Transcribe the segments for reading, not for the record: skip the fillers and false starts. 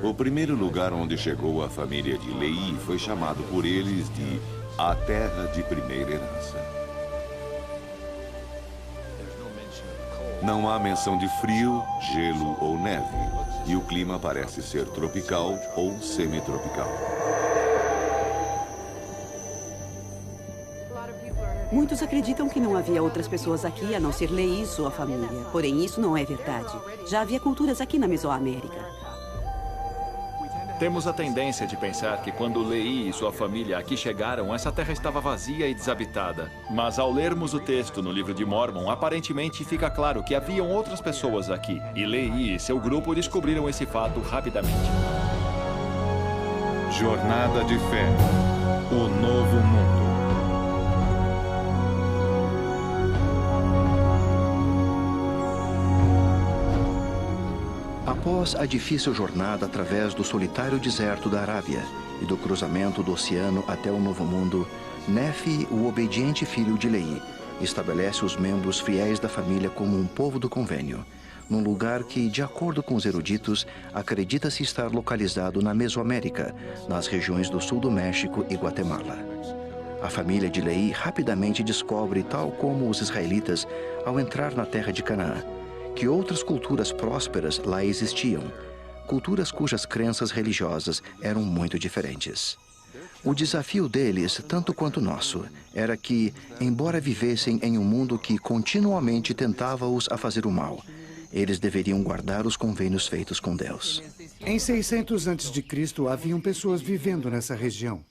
O primeiro lugar onde chegou a família de Lehi foi chamado por eles de a Terra de Primeira Herança. Não há menção de frio, gelo ou neve, e o clima parece ser tropical ou semitropical. Muitos acreditam que não havia outras pessoas aqui a não ser Lehi e sua família. Porém, isso não é verdade. Já havia culturas aqui na Mesoamérica. Temos a tendência de pensar que quando Lehi e sua família aqui chegaram, essa terra estava vazia e desabitada. Mas ao lermos o texto no livro de Mórmon, aparentemente fica claro que haviam outras pessoas aqui. E Lehi e seu grupo descobriram esse fato rapidamente. Jornada de Fé. O Novo Mundo. Após a difícil jornada através do solitário deserto da Arábia e do cruzamento do oceano até o Novo Mundo, Nefi, o obediente filho de Lehi, estabelece os membros fiéis da família como um povo do convênio, num lugar que, de acordo com os eruditos, acredita-se estar localizado na Mesoamérica, nas regiões do sul do México e Guatemala. A família de Lehi rapidamente descobre, tal como os israelitas, ao entrar na terra de Canaã, que outras culturas prósperas lá existiam, culturas cujas crenças religiosas eram muito diferentes. O desafio deles, tanto quanto o nosso, era que, embora vivessem em um mundo que continuamente tentava-os a fazer o mal, eles deveriam guardar os convênios feitos com Deus. Em 600 a.C., haviam pessoas vivendo nessa região.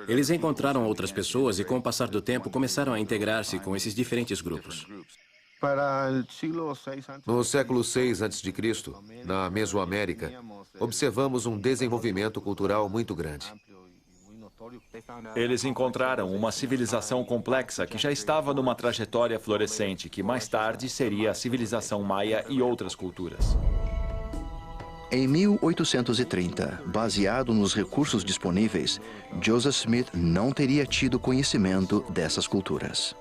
Eles encontraram outras pessoas e, com o passar do tempo, começaram a integrar-se com esses diferentes grupos. No século VI a.C., na Mesoamérica, observamos um desenvolvimento cultural muito grande. Eles encontraram uma civilização complexa que já estava numa trajetória florescente, que mais tarde seria a civilização maia e outras culturas. Em 1830, baseado nos recursos disponíveis, Joseph Smith não teria tido conhecimento dessas culturas.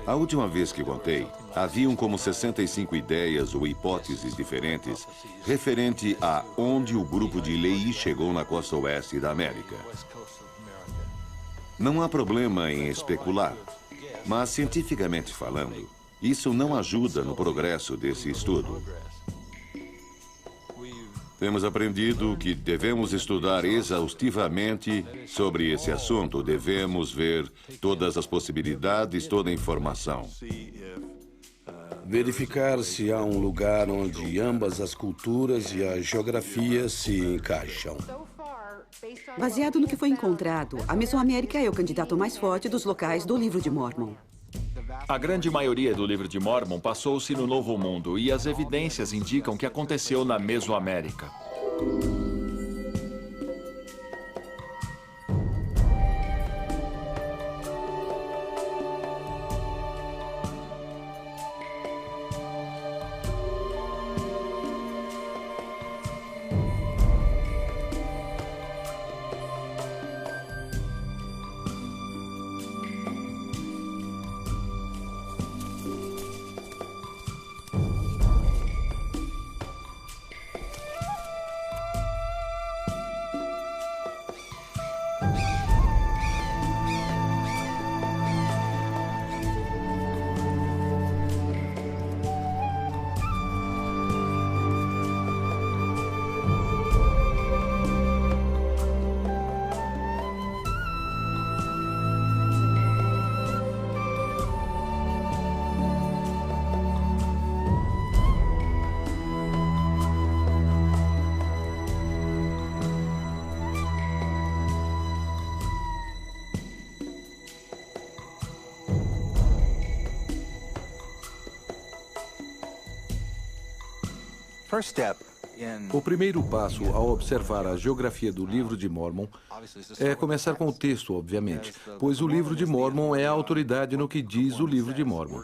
A última vez que contei, haviam como 65 ideias ou hipóteses diferentes referente a onde o grupo de Lehi chegou na costa oeste da América. Não há problema em especular, mas cientificamente falando, isso não ajuda no progresso desse estudo. Temos aprendido que devemos estudar exaustivamente sobre esse assunto. Devemos ver todas as possibilidades, toda a informação. Verificar se há um lugar onde ambas as culturas e a geografia se encaixam. Baseado no que foi encontrado, a Mesoamérica é o candidato mais forte dos locais do livro de Mórmon. A grande maioria do livro de Mórmon passou-se no Novo Mundo e as evidências indicam que aconteceu na Mesoamérica. O primeiro passo ao observar a geografia do livro de Mórmon é começar com o texto, obviamente, pois o livro de Mórmon é a autoridade no que diz o livro de Mórmon.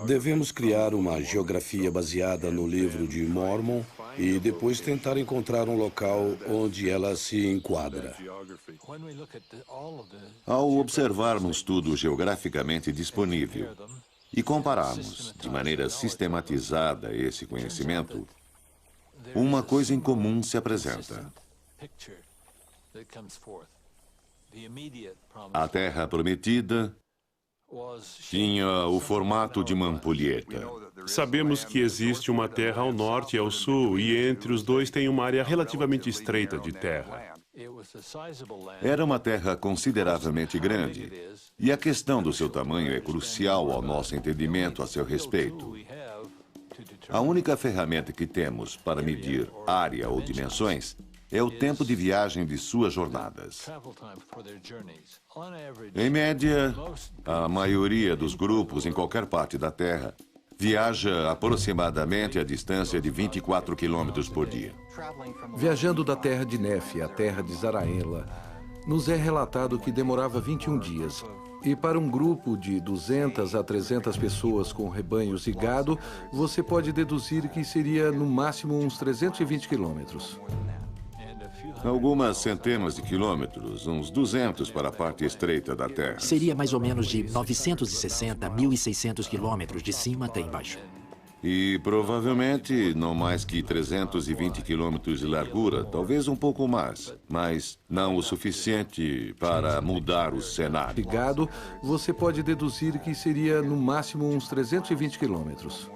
Devemos criar uma geografia baseada no livro de Mórmon e depois tentar encontrar um local onde ela se enquadra. Ao observarmos tudo geograficamente disponível, e compararmos de maneira sistematizada esse conhecimento, uma coisa em comum se apresenta. A Terra Prometida tinha o formato de uma ampulheta. Sabemos que existe uma terra ao norte e ao sul, e entre os dois tem uma área relativamente estreita de terra. Era uma terra consideravelmente grande, e a questão do seu tamanho é crucial ao nosso entendimento a seu respeito. A única ferramenta que temos para medir área ou dimensões é o tempo de viagem de suas jornadas. Em média, a maioria dos grupos em qualquer parte da Terra viaja aproximadamente a distância de 24 quilômetros por dia. Viajando da terra de Nefe à terra de Zaraenla, nos é relatado que demorava 21 dias. E para um grupo de 200 a 300 pessoas com rebanhos e gado, você pode deduzir que seria no máximo uns 320 quilômetros. Algumas centenas de quilômetros, uns 200 para a parte estreita da Terra. Seria mais ou menos de 960 a 1.600 quilômetros de cima até embaixo. E provavelmente não mais que 320 quilômetros de largura, talvez um pouco mais, mas não o suficiente para mudar o cenário. Gado, você pode deduzir que seria no máximo uns 320 quilômetros.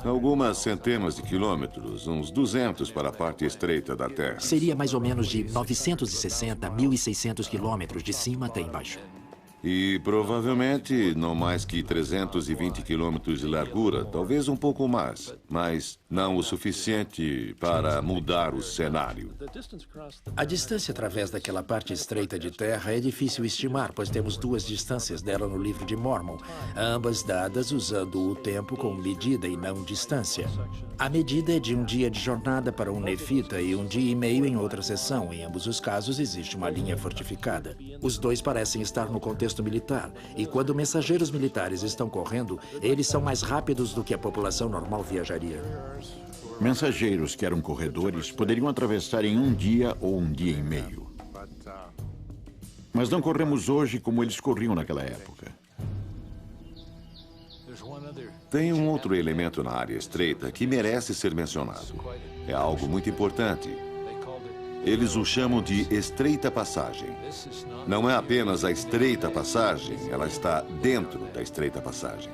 Algumas centenas de quilômetros, uns 200 para a parte estreita da Terra. Seria mais ou menos de 960 a 1.600 quilômetros de cima até embaixo. E provavelmente não mais que 320 quilômetros de largura, talvez um pouco mais, mas não o suficiente para mudar o cenário. A distância através daquela parte estreita de terra é difícil estimar, pois temos duas distâncias dela no livro de Mormon, ambas dadas usando o tempo como medida e não distância. A medida é de um dia de jornada para um nefita e um dia e meio em outra seção. Em ambos os casos existe uma linha fortificada. Os dois parecem estar no contexto militar, e quando mensageiros militares estão correndo, eles são mais rápidos do que a população normal viajaria. Mensageiros que eram corredores poderiam atravessar em um dia ou um dia e meio. Mas não corremos hoje como eles corriam naquela época. Tem um outro elemento na área estreita que merece ser mencionado. É algo muito importante. Eles o chamam de estreita passagem. Não é apenas a estreita passagem, ela está dentro da estreita passagem.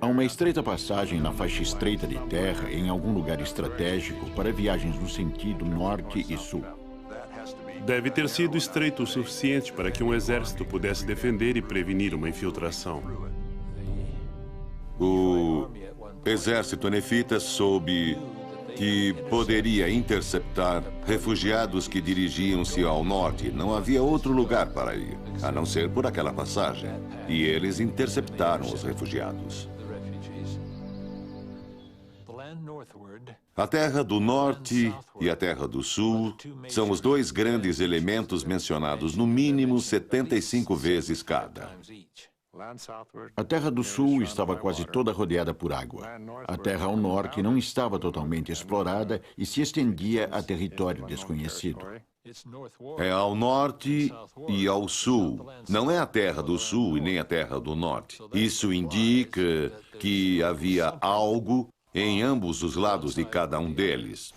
Há uma estreita passagem na faixa estreita de terra em algum lugar estratégico para viagens no sentido norte e sul. Deve ter sido estreito o suficiente para que um exército pudesse defender e prevenir uma infiltração. O exército nefita soube que poderia interceptar refugiados que dirigiam-se ao norte. Não havia outro lugar para ir, a não ser por aquela passagem. E eles interceptaram os refugiados. A Terra do Norte e a Terra do Sul são os dois grandes elementos mencionados no mínimo 75 vezes cada. A Terra do Sul estava quase toda rodeada por água. A Terra ao Norte não estava totalmente explorada e se estendia a território desconhecido. É ao norte e ao sul. Não é a Terra do Sul e nem a Terra do Norte. Isso indica que havia algo em ambos os lados de cada um deles.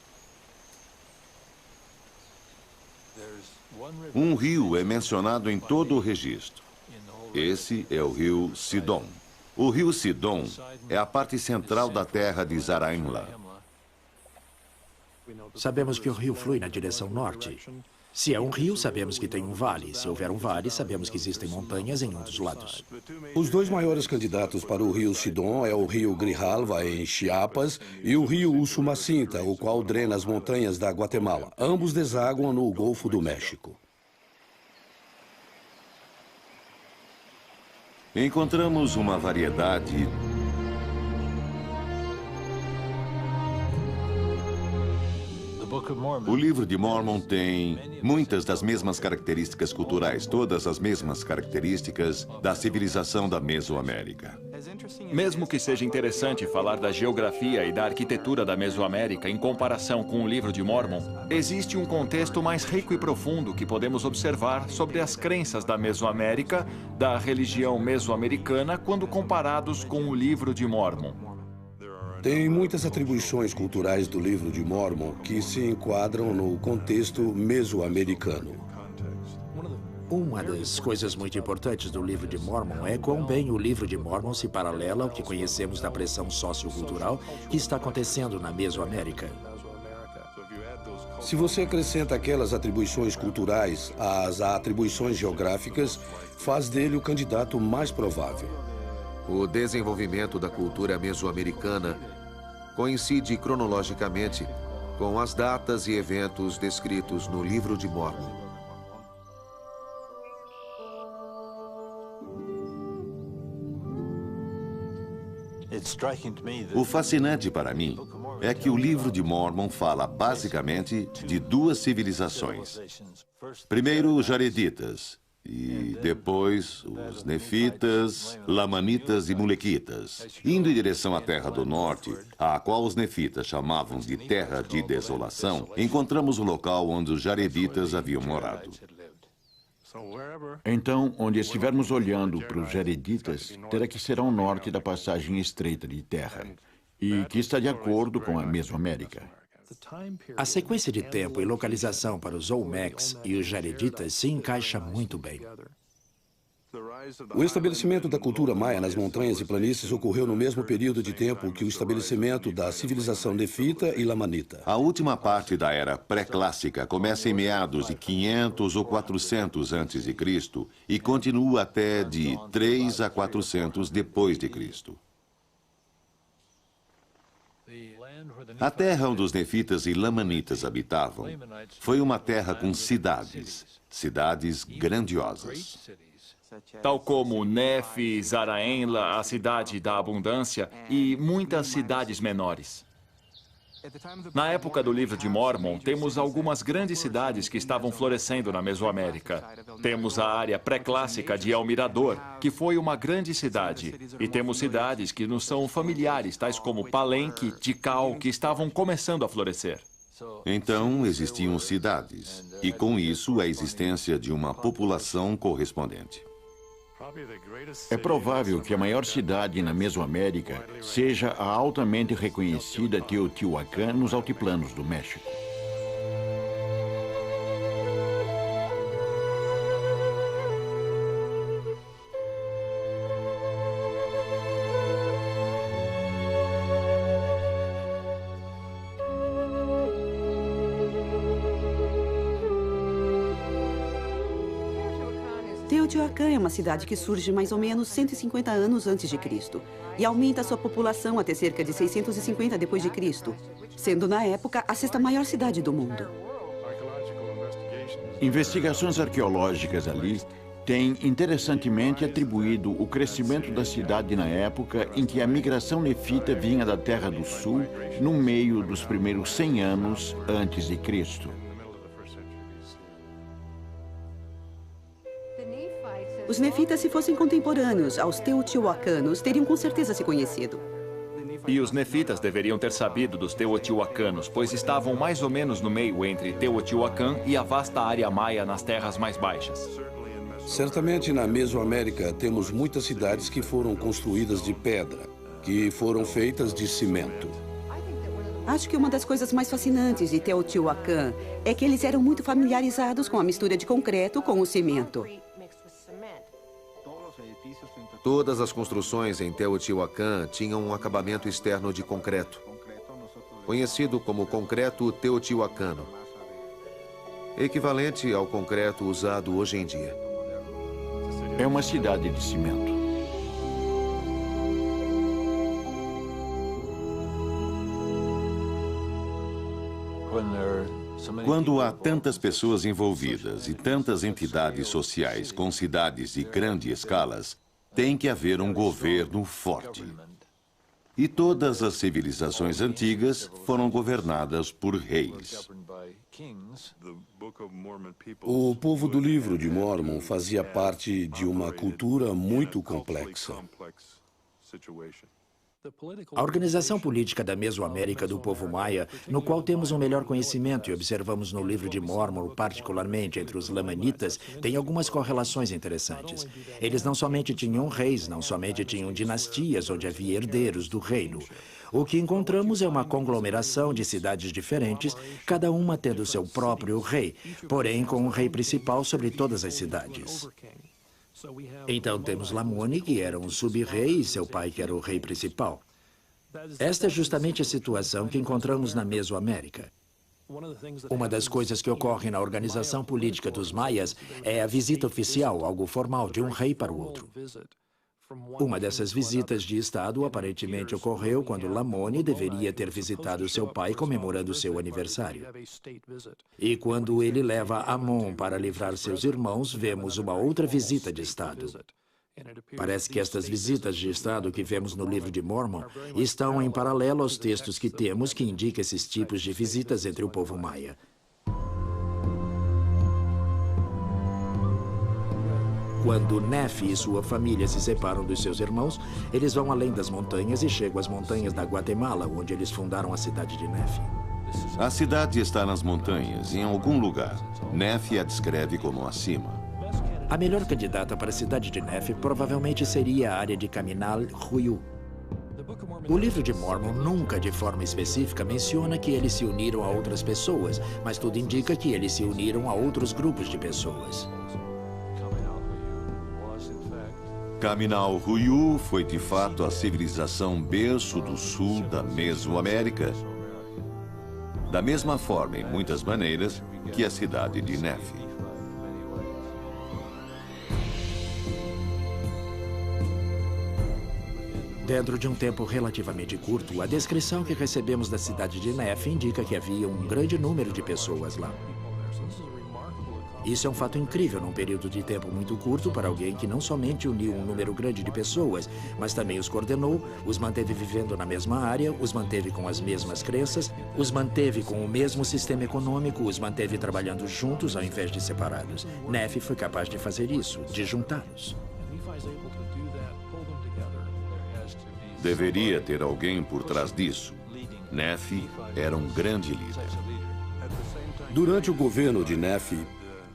Um rio é mencionado em todo o registro. Esse é o rio Sidom. O rio Sidom é a parte central da terra de Zaraenla. Sabemos que o rio flui na direção norte. Se é um rio, sabemos que tem um vale. Se houver um vale, sabemos que existem montanhas em um dos lados. Os dois maiores candidatos para o rio Sidom é o rio Grijalva, em Chiapas, e o rio Usumacinta, o qual drena as montanhas da Guatemala. Ambos desaguam no Golfo do México. Encontramos uma variedade O livro de Mormon tem muitas das mesmas características culturais, todas as mesmas características da civilização da Mesoamérica. Mesmo que seja interessante falar da geografia e da arquitetura da Mesoamérica em comparação com o Livro de Mórmon, existe um contexto mais rico e profundo que podemos observar sobre as crenças da Mesoamérica, da religião mesoamericana, quando comparados com o Livro de Mórmon. Tem muitas atribuições culturais do Livro de Mórmon que se enquadram no contexto mesoamericano. Uma das coisas muito importantes do Livro de Mórmon é quão bem o Livro de Mórmon se paralela ao que conhecemos da pressão sociocultural que está acontecendo na Mesoamérica. Se você acrescenta aquelas atribuições culturais às atribuições geográficas, faz dele o candidato mais provável. O desenvolvimento da cultura mesoamericana coincide cronologicamente com as datas e eventos descritos no Livro de Mórmon. O fascinante para mim é que o Livro de Mórmon fala basicamente de duas civilizações. Primeiro, os Jareditas, e depois os Nefitas, Lamanitas e Mulequitas, indo em direção à Terra do Norte, a qual os Nefitas chamavam de Terra de Desolação. Encontramos o local onde os Jareditas haviam morado. Então, onde estivermos olhando para os Jareditas, terá que ser ao norte da passagem estreita de terra, e que está de acordo com a Mesoamérica. A sequência de tempo e localização para os Olmecs e os Jareditas se encaixa muito bem. O estabelecimento da cultura maia nas montanhas e planícies ocorreu no mesmo período de tempo que o estabelecimento da civilização nefita e lamanita. A última parte da era pré-clássica começa em meados de 500 ou 400 a.C. e continua até de 3 a 400 depois de Cristo. A terra onde os nefitas e lamanitas habitavam foi uma terra com cidades grandiosas. Tal como Nefe, Zaraenla, a cidade da abundância, e muitas cidades menores. Na época do Livro de Mórmon, temos algumas grandes cidades que estavam florescendo na Mesoamérica. Temos a área pré-clássica de El Mirador, que foi uma grande cidade. E temos cidades que nos são familiares, tais como Palenque, Tikal, que estavam começando a florescer. Então, existiam cidades, e com isso a existência de uma população correspondente. É provável que a maior cidade na Mesoamérica seja a altamente reconhecida Teotihuacan nos altiplanos do México. Teotihuacan é uma cidade que surge mais ou menos 150 anos antes de Cristo e aumenta sua população até cerca de 650 depois de Cristo, sendo na época a sexta maior cidade do mundo. Investigações arqueológicas ali têm interessantemente atribuído o crescimento da cidade na época em que a migração nefita vinha da Terra do Sul no meio dos primeiros 100 anos antes de Cristo. Os nefitas, se fossem contemporâneos aos teotihuacanos, teriam com certeza se conhecido. E os nefitas deveriam ter sabido dos teotihuacanos, pois estavam mais ou menos no meio entre Teotihuacan e a vasta área maia nas terras mais baixas. Certamente na Mesoamérica temos muitas cidades que foram construídas de pedra, que foram feitas de cimento. Acho que uma das coisas mais fascinantes de Teotihuacan é que eles eram muito familiarizados com a mistura de concreto com o cimento. Todas as construções em Teotihuacan tinham um acabamento externo de concreto, conhecido como concreto teotihuacano, equivalente ao concreto usado hoje em dia. É uma cidade de cimento. Quando há tantas pessoas envolvidas e tantas entidades sociais com cidades de grandes escalas, tem que haver um governo forte. E todas as civilizações antigas foram governadas por reis. O povo do Livro de Mórmon fazia parte de uma cultura muito complexa. A organização política da Mesoamérica do povo maia, no qual temos um melhor conhecimento e observamos no livro de Mórmon, particularmente entre os lamanitas, tem algumas correlações interessantes. Eles não somente tinham reis, não somente tinham dinastias onde havia herdeiros do reino. O que encontramos é uma conglomeração de cidades diferentes, cada uma tendo seu próprio rei, porém com um rei principal sobre todas as cidades. Então temos Lamoni, que era um sub-rei, e seu pai, que era o rei principal. Esta é justamente a situação que encontramos na Mesoamérica. Uma das coisas que ocorre na organização política dos maias é a visita oficial, algo formal, de um rei para o outro. Uma dessas visitas de Estado aparentemente ocorreu quando Lamoni deveria ter visitado seu pai comemorando seu aniversário. E quando ele leva Amon para livrar seus irmãos, vemos uma outra visita de Estado. Parece que estas visitas de Estado que vemos no livro de Mórmon estão em paralelo aos textos que temos que indicam esses tipos de visitas entre o povo maia. Quando Nefi e sua família se separam dos seus irmãos, eles vão além das montanhas e chegam às montanhas da Guatemala, onde eles fundaram a cidade de Nefi. A cidade está nas montanhas, em algum lugar. Nefi a descreve como acima. A melhor candidata para a cidade de Nefi provavelmente seria a área de Caminal Ruiu. O livro de Mórmon nunca, de forma específica, menciona que eles se uniram a outras pessoas, mas tudo indica que eles se uniram a outros grupos de pessoas. Caminal Ruiu foi de fato a civilização berço do sul da Mesoamérica, da mesma forma, em muitas maneiras, que a cidade de Nefi. Dentro de um tempo relativamente curto, a descrição que recebemos da cidade de Nefi indica que havia um grande número de pessoas lá. Isso é um fato incrível num período de tempo muito curto para alguém que não somente uniu um número grande de pessoas, mas também os coordenou, os manteve vivendo na mesma área, os manteve com as mesmas crenças, os manteve com o mesmo sistema econômico, os manteve trabalhando juntos ao invés de separados. Nefi foi capaz de fazer isso, de juntá-los. Deveria ter alguém por trás disso. Nefi era um grande líder. Durante o governo de Nefi,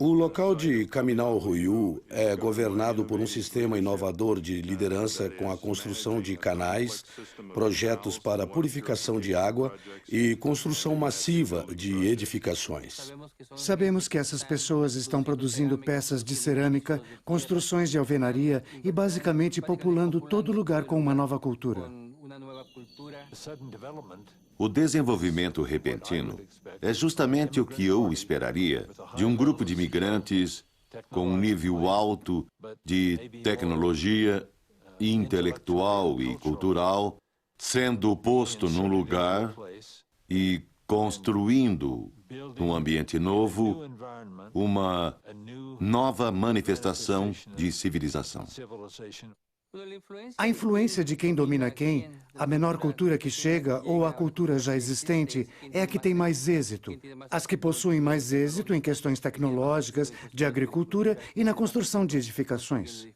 o local de Caminal Ruiu é governado por um sistema inovador de liderança com a construção de canais, projetos para purificação de água e construção massiva de edificações. Sabemos que essas pessoas estão produzindo peças de cerâmica, construções de alvenaria e basicamente populando todo lugar com uma nova cultura. O desenvolvimento repentino é justamente o que eu esperaria de um grupo de imigrantes com um nível alto de tecnologia intelectual e cultural, sendo posto num lugar e construindo um ambiente novo, uma nova manifestação de civilização. A influência de quem domina quem, a menor cultura que chega ou a cultura já existente é a que tem mais êxito. As que possuem mais êxito em questões tecnológicas, de agricultura e na construção de edificações.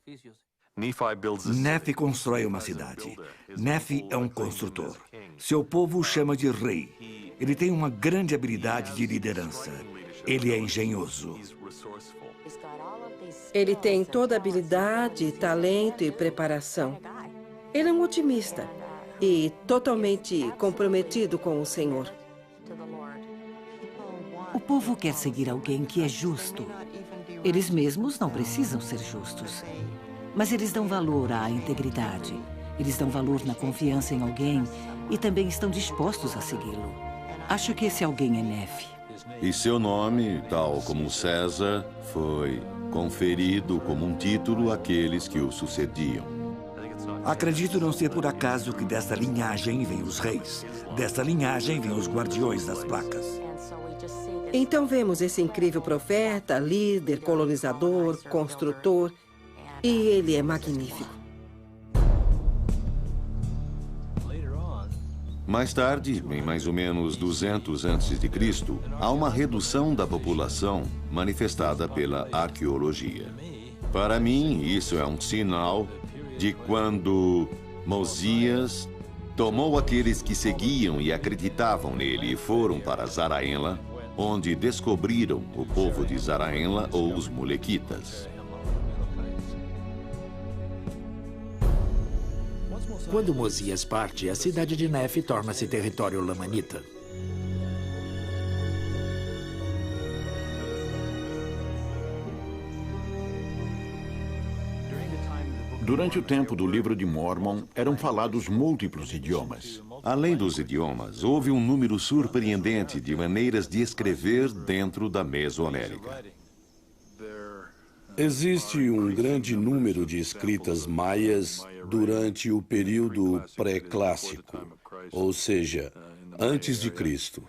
Nefi constrói uma cidade. Nefi é um construtor. Seu povo o chama de rei. Ele tem uma grande habilidade de liderança. Ele é engenhoso. Ele tem toda a habilidade, talento e preparação. Ele é um otimista e totalmente comprometido com o Senhor. O povo quer seguir alguém que é justo. Eles mesmos não precisam ser justos. Mas eles dão valor à integridade. Eles dão valor na confiança em alguém e também estão dispostos a segui-lo. Acho que esse alguém é Nefi. E seu nome, tal como César, foi conferido como um título àqueles que o sucediam. Acredito não ser por acaso que desta linhagem vêm os reis. Desta linhagem vêm os guardiões das placas. Então vemos esse incrível profeta, líder, colonizador, construtor, e ele é magnífico. Mais tarde, em mais ou menos 200 a.C., há uma redução da população manifestada pela arqueologia. Para mim, isso é um sinal de quando Mosias tomou aqueles que seguiam e acreditavam nele e foram para Zaraenla, onde descobriram o povo de Zaraenla ou os Molequitas. Quando Mosias parte, a cidade de Nefe torna-se território lamanita. Durante o tempo do Livro de Mórmon, eram falados múltiplos idiomas. Além dos idiomas, houve um número surpreendente de maneiras de escrever dentro da Mesoamérica. Existe um grande número de escritas maias durante o período pré-clássico, ou seja, antes de Cristo.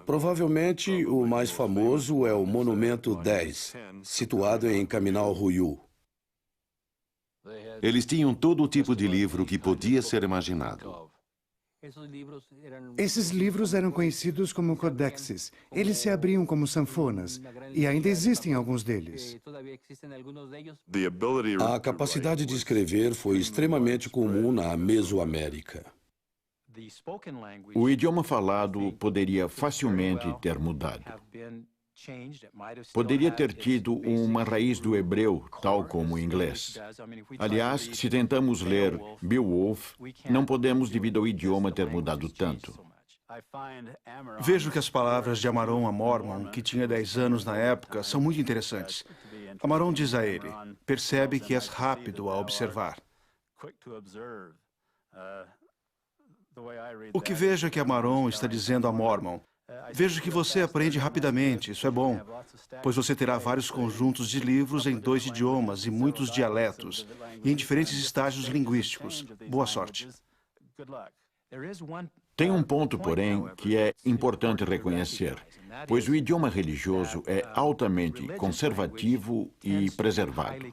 Provavelmente o mais famoso é o Monumento 10, situado em Caminal Ruiú. Eles tinham todo tipo de livro que podia ser imaginado. Esses livros eram conhecidos como codexes. Eles se abriam como sanfonas, e ainda existem alguns deles. A capacidade de escrever foi extremamente comum na Mesoamérica. O idioma falado poderia facilmente ter mudado. Poderia ter tido uma raiz do hebreu, tal como o inglês. Aliás, se tentamos ler Beowulf, não podemos devido ao idioma ter mudado tanto. Vejo que as palavras de Amaron a Mormon, que tinha 10 anos na época, são muito interessantes. Amaron diz a ele: percebe que és rápido a observar. O que vejo é que Amaron está dizendo a Mormon: vejo que você aprende rapidamente, isso é bom, pois você terá vários conjuntos de livros em 2 idiomas e muitos dialetos, e em diferentes estágios linguísticos. Boa sorte. Tem um ponto, porém, que é importante reconhecer, pois o idioma religioso é altamente conservativo e preservado.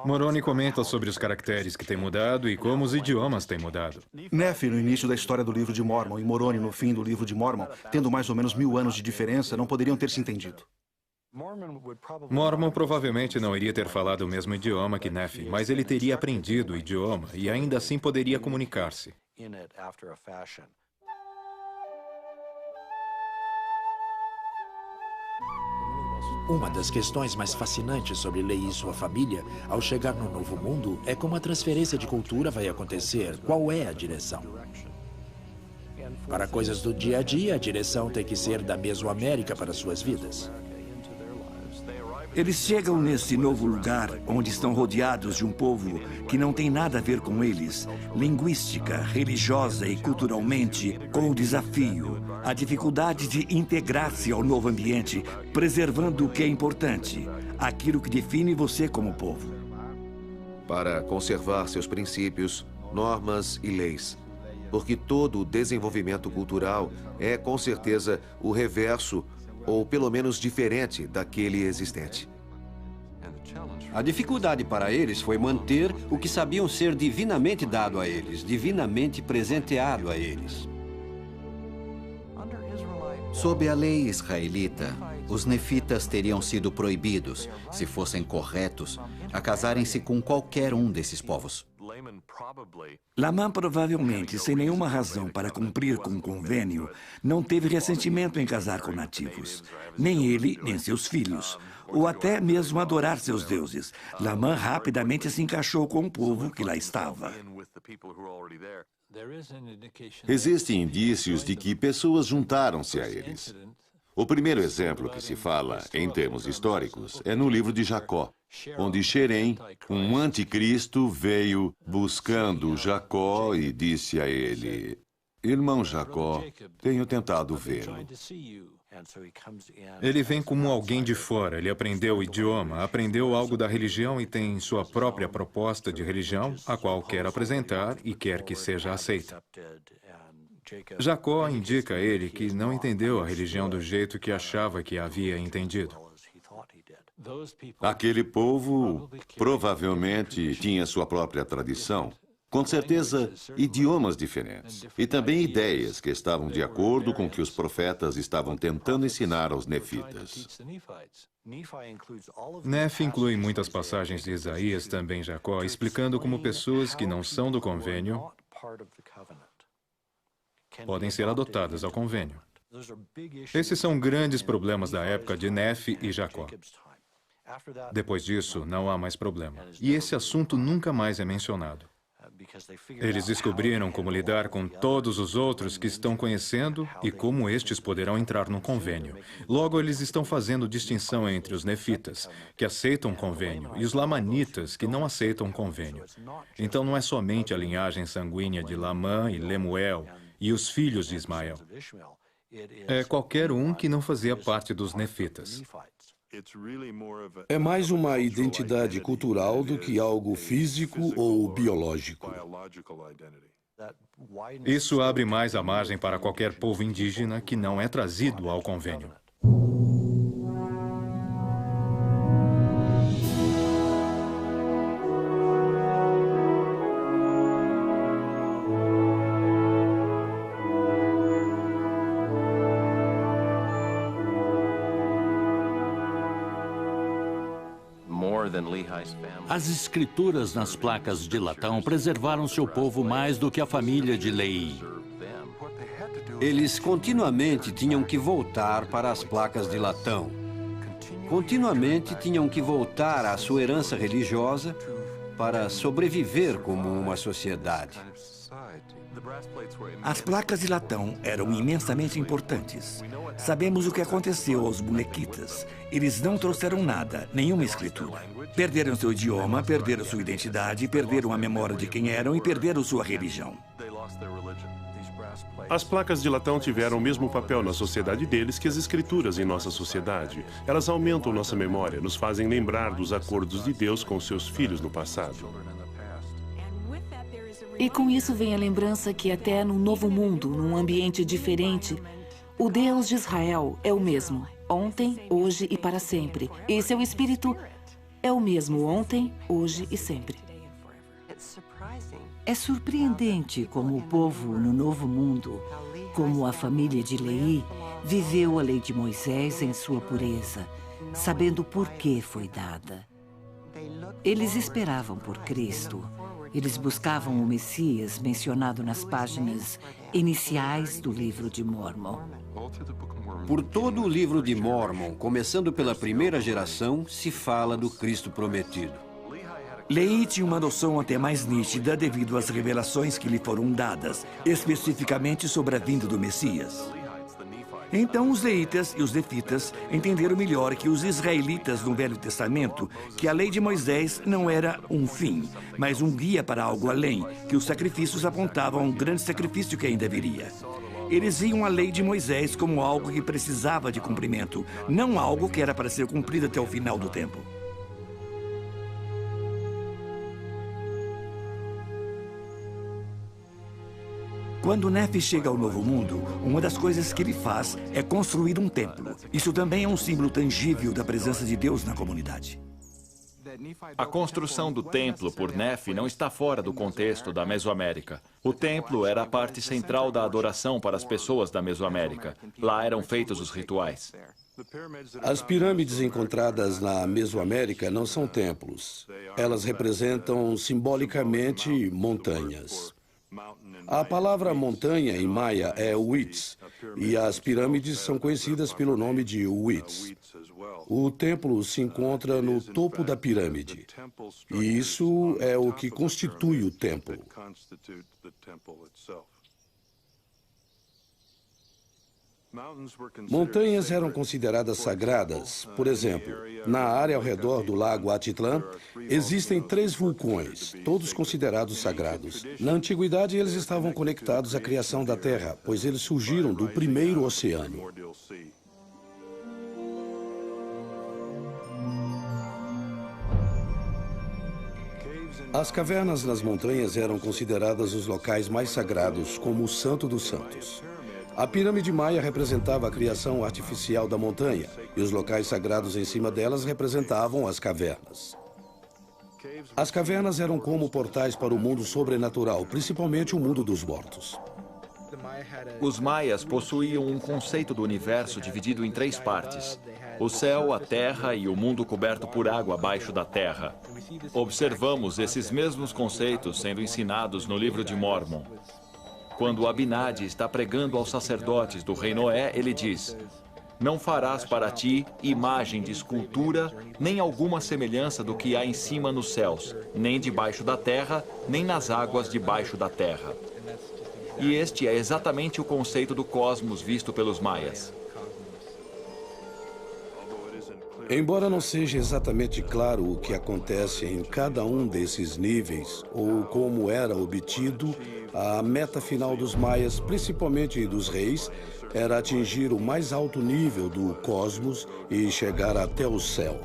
Moroni comenta sobre os caracteres que têm mudado e como os idiomas têm mudado. Nefe, no início da história do livro de Mormon, e Moroni, no fim do livro de Mormon, tendo mais ou menos 1000 anos de diferença, não poderiam ter se entendido. Mormon provavelmente não iria ter falado o mesmo idioma que Nefe, mas ele teria aprendido o idioma e ainda assim poderia comunicar-se. Uma das questões mais fascinantes sobre Lehi e sua família, ao chegar no Novo Mundo, é como a transferência de cultura vai acontecer. Qual é a direção? Para coisas do dia a dia, a direção tem que ser da Mesoamérica para suas vidas. Eles chegam nesse novo lugar onde estão rodeados de um povo que não tem nada a ver com eles, linguística, religiosa e culturalmente, com o desafio, a dificuldade de integrar-se ao novo ambiente, preservando o que é importante, aquilo que define você como povo. Para conservar seus princípios, normas e leis. Porque todo o desenvolvimento cultural é, com certeza, o reverso ou pelo menos diferente daquele existente. A dificuldade para eles foi manter o que sabiam ser divinamente dado a eles, divinamente presenteado a eles. Sob a lei israelita, os nefitas teriam sido proibidos, se fossem corretos, a casarem-se com qualquer um desses povos. Lamã provavelmente, sem nenhuma razão para cumprir com o convênio, não teve ressentimento em casar com nativos. Nem ele, nem seus filhos. Ou até mesmo adorar seus deuses. Lamã rapidamente se encaixou com o povo que lá estava. Existem indícios de que pessoas juntaram-se a eles. O primeiro exemplo que se fala, em termos históricos, é no livro de Jacó, onde Xerém, um anticristo, veio buscando Jacó e disse a ele: irmão Jacó, tenho tentado vê-lo. Ele vem como alguém de fora, ele aprendeu o idioma, aprendeu algo da religião e tem sua própria proposta de religião, a qual quer apresentar e quer que seja aceita. Jacó indica a ele que não entendeu a religião do jeito que achava que havia entendido. Aquele povo provavelmente tinha sua própria tradição, Com certeza, idiomas diferentes. E também ideias que estavam de acordo com o que os profetas estavam tentando ensinar aos nefitas. Nefe inclui muitas passagens de Isaías, também Jacó, explicando como pessoas que não são do convênio podem ser adotadas ao convênio. Esses são grandes problemas da época de Nefe e Jacó. Depois disso, não há mais problema. E esse assunto nunca mais é mencionado. Eles descobriram como lidar com todos os outros que estão conhecendo e como estes poderão entrar no convênio. Logo, eles estão fazendo distinção entre os nefitas, que aceitam convênio, e os lamanitas, que não aceitam convênio. Então, não é somente a linhagem sanguínea de Lamã e Lemuel e os filhos de Ismael. É qualquer um que não fazia parte dos nefitas. É mais uma identidade cultural do que algo físico ou biológico. Isso abre mais a margem para qualquer povo indígena que não é trazido ao convênio. As escrituras nas placas de latão preservaram seu povo mais do que a família de Leí. Eles continuamente tinham que voltar para as placas de latão. Continuamente tinham que voltar à sua herança religiosa para sobreviver como uma sociedade. As placas de latão eram imensamente importantes. Sabemos o que aconteceu aos bonequitas. Eles não trouxeram nada, nenhuma escritura. Perderam seu idioma, perderam sua identidade, perderam a memória de quem eram e perderam sua religião. As placas de latão tiveram o mesmo papel na sociedade deles que as escrituras em nossa sociedade. Elas aumentam nossa memória, nos fazem lembrar dos acordos de Deus com seus filhos no passado. E com isso vem a lembrança que até num novo mundo, num ambiente diferente, o Deus de Israel é o mesmo, ontem, hoje e para sempre. E seu espírito é o mesmo ontem, hoje e sempre. É surpreendente como o povo no novo mundo, como a família de Leí, viveu a lei de Moisés em sua pureza, sabendo por que foi dada. Eles esperavam por Cristo. Eles buscavam o Messias mencionado nas páginas iniciais do livro de Mórmon. Por todo o livro de Mórmon, começando pela primeira geração, se fala do Cristo prometido. Leí tinha uma noção até mais nítida devido às revelações que lhe foram dadas, especificamente sobre a vinda do Messias. Então os leítas e os nefitas entenderam melhor que os israelitas no Velho Testamento, que a lei de Moisés não era um fim, mas um guia para algo além, que os sacrifícios apontavam a um grande sacrifício que ainda viria. Eles viam a lei de Moisés como algo que precisava de cumprimento, não algo que era para ser cumprido até o final do tempo. Quando Nefe chega ao Novo Mundo, uma das coisas que ele faz é construir um templo. Isso também é um símbolo tangível da presença de Deus na comunidade. A construção do templo por Nefe não está fora do contexto da Mesoamérica. O templo era a parte central da adoração para as pessoas da Mesoamérica. Lá eram feitos os rituais. As pirâmides encontradas na Mesoamérica não são templos. Elas representam simbolicamente montanhas. A palavra montanha em maia é Huitz, e as pirâmides são conhecidas pelo nome de Huitz. O templo se encontra no topo da pirâmide, e isso é o que constitui o templo. Montanhas eram consideradas sagradas. Por exemplo, na área ao redor do lago Atitlã, existem 3 vulcões, todos considerados sagrados. Na antiguidade, eles estavam conectados à criação da Terra, pois eles surgiram do primeiro oceano. As cavernas nas montanhas eram consideradas os locais mais sagrados, como o Santo dos Santos. A pirâmide maia representava a criação artificial da montanha, e os locais sagrados em cima delas representavam as cavernas. As cavernas eram como portais para o mundo sobrenatural, principalmente o mundo dos mortos. Os maias possuíam um conceito do universo dividido em 3 partes: o céu, a terra e o mundo coberto por água abaixo da terra. Observamos esses mesmos conceitos sendo ensinados no livro de Mórmon. Quando Abinadi está pregando aos sacerdotes do rei Noé, ele diz: não farás para ti imagem de escultura, nem alguma semelhança do que há em cima nos céus, nem debaixo da terra, nem nas águas debaixo da terra. E este é exatamente o conceito do cosmos visto pelos maias. Embora não seja exatamente claro o que acontece em cada um desses níveis, ou como era obtido, a meta final dos maias, principalmente dos reis, era atingir o mais alto nível do cosmos e chegar até o céu.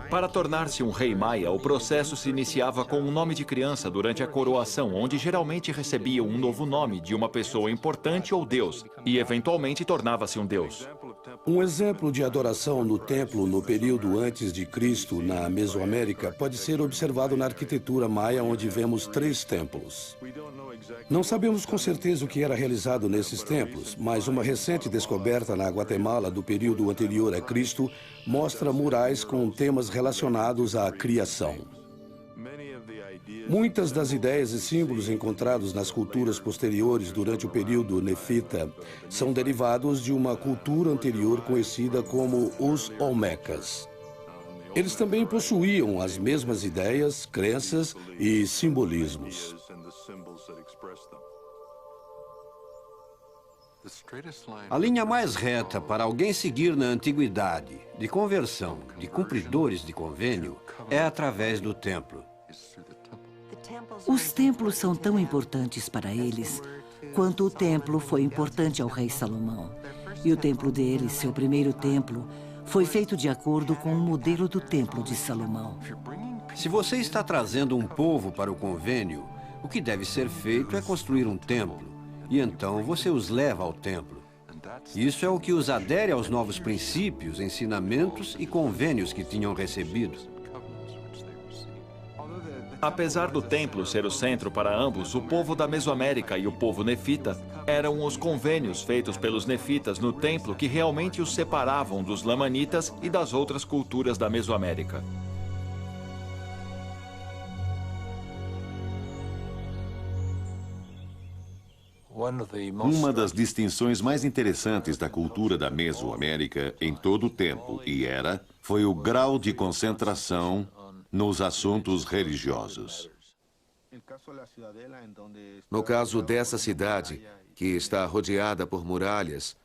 Para tornar-se um rei maia, o processo se iniciava com um nome de criança durante a coroação, onde geralmente recebia um novo nome de uma pessoa importante ou deus, e eventualmente tornava-se um deus. Um exemplo de adoração no templo no período antes de Cristo, na Mesoamérica, pode ser observado na arquitetura maia, onde vemos 3 templos. Não sabemos com certeza o que era realizado nesses templos, mas uma recente descoberta na Guatemala do período anterior a Cristo mostra murais com temas relacionados à criação. Muitas das ideias e símbolos encontrados nas culturas posteriores durante o período nefita são derivados de uma cultura anterior conhecida como os Olmecas. Eles também possuíam as mesmas ideias, crenças e simbolismos. A linha mais reta para alguém seguir na antiguidade, de conversão, de cumpridores de convênio, é através do templo. Os templos são tão importantes para eles quanto o templo foi importante ao rei Salomão. E o templo deles, seu primeiro templo, foi feito de acordo com o modelo do templo de Salomão. Se você está trazendo um povo para o convênio, o que deve ser feito é construir um templo. E então você os leva ao templo. Isso é o que os adere aos novos princípios, ensinamentos e convênios que tinham recebido. Apesar do templo ser o centro para ambos, o povo da Mesoamérica e o povo nefita eram os convênios feitos pelos nefitas no templo que realmente os separavam dos lamanitas e das outras culturas da Mesoamérica. Uma das distinções mais interessantes da cultura da Mesoamérica em todo o tempo foi o grau de concentração nos assuntos religiosos. No caso dessa cidade, que está rodeada por muralhas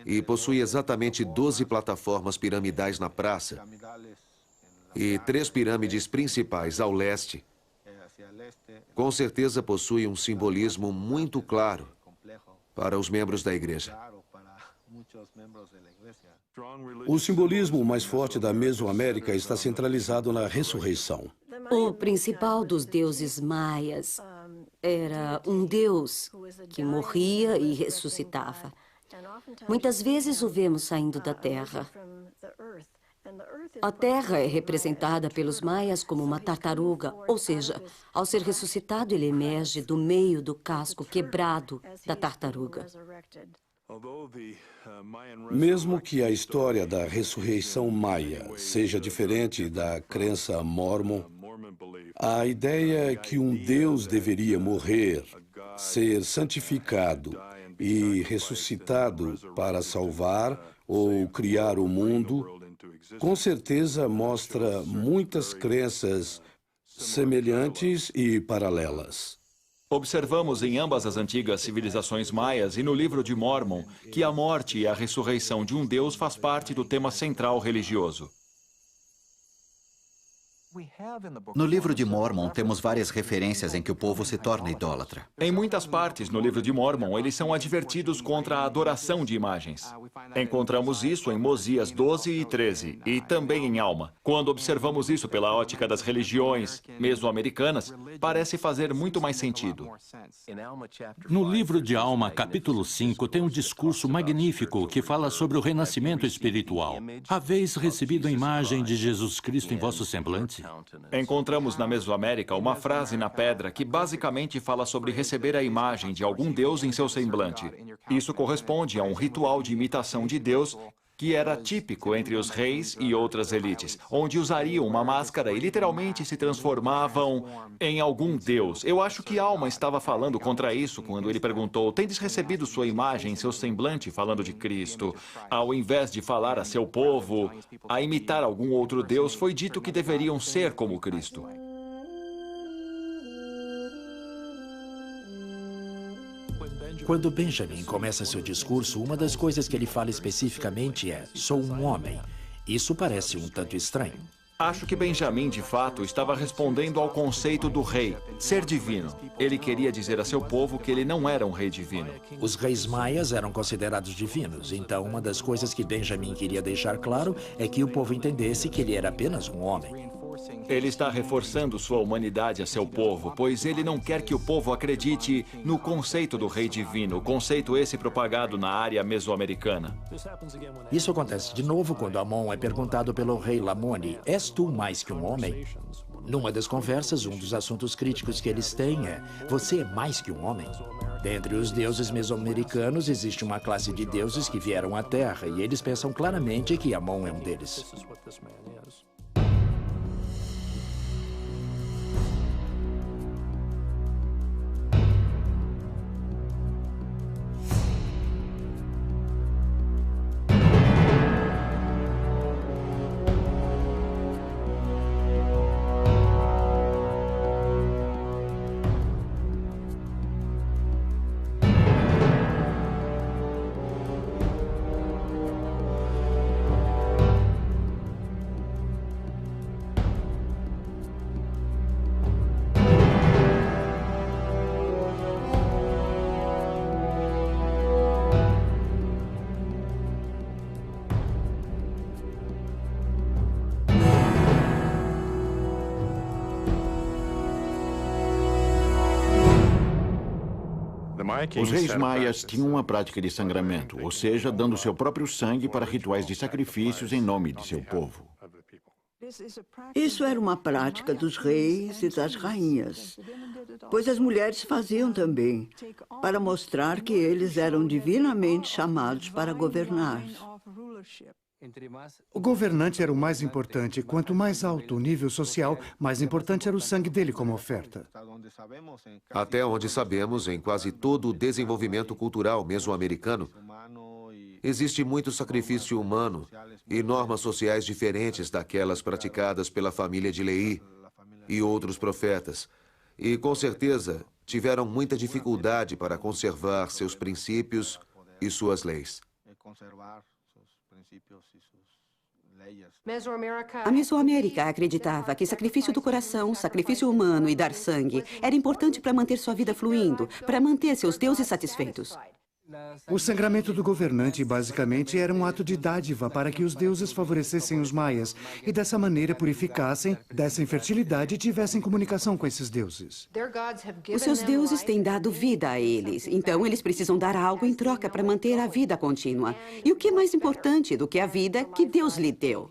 e possui exatamente 12 plataformas piramidais na praça e 3 pirâmides principais ao leste, com certeza possui um simbolismo muito claro para os membros da igreja. O simbolismo mais forte da Mesoamérica está centralizado na ressurreição. O principal dos deuses maias era um deus que morria e ressuscitava. Muitas vezes o vemos saindo da terra. A terra é representada pelos maias como uma tartaruga, ou seja, ao ser ressuscitado, ele emerge do meio do casco quebrado da tartaruga. Mesmo que a história da ressurreição maia seja diferente da crença mórmon, a ideia é que um Deus deveria morrer, ser santificado e ressuscitado para salvar ou criar o mundo, com certeza mostra muitas crenças semelhantes e paralelas. Observamos em ambas as antigas civilizações maias e no livro de Mórmon que a morte e a ressurreição de um deus faz parte do tema central religioso. No livro de Mórmon, temos várias referências em que o povo se torna idólatra. Em muitas partes no livro de Mórmon, eles são advertidos contra a adoração de imagens. Encontramos isso em Mosias 12 e 13, e também em Alma. Quando observamos isso pela ótica das religiões mesoamericanas, parece fazer muito mais sentido. No livro de Alma, capítulo 5, tem um discurso magnífico que fala sobre o renascimento espiritual. Haveis recebido a imagem de Jesus Cristo em vosso semblante? Encontramos na Mesoamérica uma frase na pedra que basicamente fala sobre receber a imagem de algum deus em seu semblante. Isso corresponde a um ritual de imitação de Deus que era típico entre os reis e outras elites, onde usariam uma máscara e literalmente se transformavam em algum deus. Eu acho que Alma estava falando contra isso quando ele perguntou: tendes recebido sua imagem em seu semblante, falando de Cristo? Ao invés de falar a seu povo a imitar algum outro deus, foi dito que deveriam ser como Cristo. Quando Benjamin começa seu discurso, uma das coisas que ele fala especificamente é: sou um homem. Isso parece um tanto estranho. Acho que Benjamin, de fato, estava respondendo ao conceito do rei, ser divino. Ele queria dizer a seu povo que ele não era um rei divino. Os reis maias eram considerados divinos, então uma das coisas que Benjamin queria deixar claro é que o povo entendesse que ele era apenas um homem. Ele está reforçando sua humanidade a seu povo, pois ele não quer que o povo acredite no conceito do rei divino, o conceito esse propagado na área mesoamericana. Isso acontece de novo quando Amon é perguntado pelo rei Lamoni: és tu mais que um homem? Numa das conversas, um dos assuntos críticos que eles têm é: você é mais que um homem? Dentre os deuses mesoamericanos, existe uma classe de deuses que vieram à Terra, e eles pensam claramente que Amon é um deles. Os reis maias tinham uma prática de sangramento, ou seja, dando seu próprio sangue para rituais de sacrifícios em nome de seu povo. Isso era uma prática dos reis e das rainhas, pois as mulheres faziam também, para mostrar que eles eram divinamente chamados para governar. O governante era o mais importante. Quanto mais alto o nível social, mais importante era o sangue dele como oferta. Até onde sabemos, em quase todo o desenvolvimento cultural mesoamericano, existe muito sacrifício humano e normas sociais diferentes daquelas praticadas pela família de Leí e outros profetas. E, com certeza, tiveram muita dificuldade para conservar seus princípios e suas leis. A Mesoamérica acreditava que sacrifício do coração, sacrifício humano e dar sangue era importante para manter sua vida fluindo, para manter seus deuses satisfeitos. O sangramento do governante, basicamente, era um ato de dádiva para que os deuses favorecessem os maias e, dessa maneira, purificassem, dessem fertilidade e tivessem comunicação com esses deuses. Os seus deuses têm dado vida a eles, então eles precisam dar algo em troca para manter a vida contínua. E o que é mais importante do que a vida que Deus lhe deu?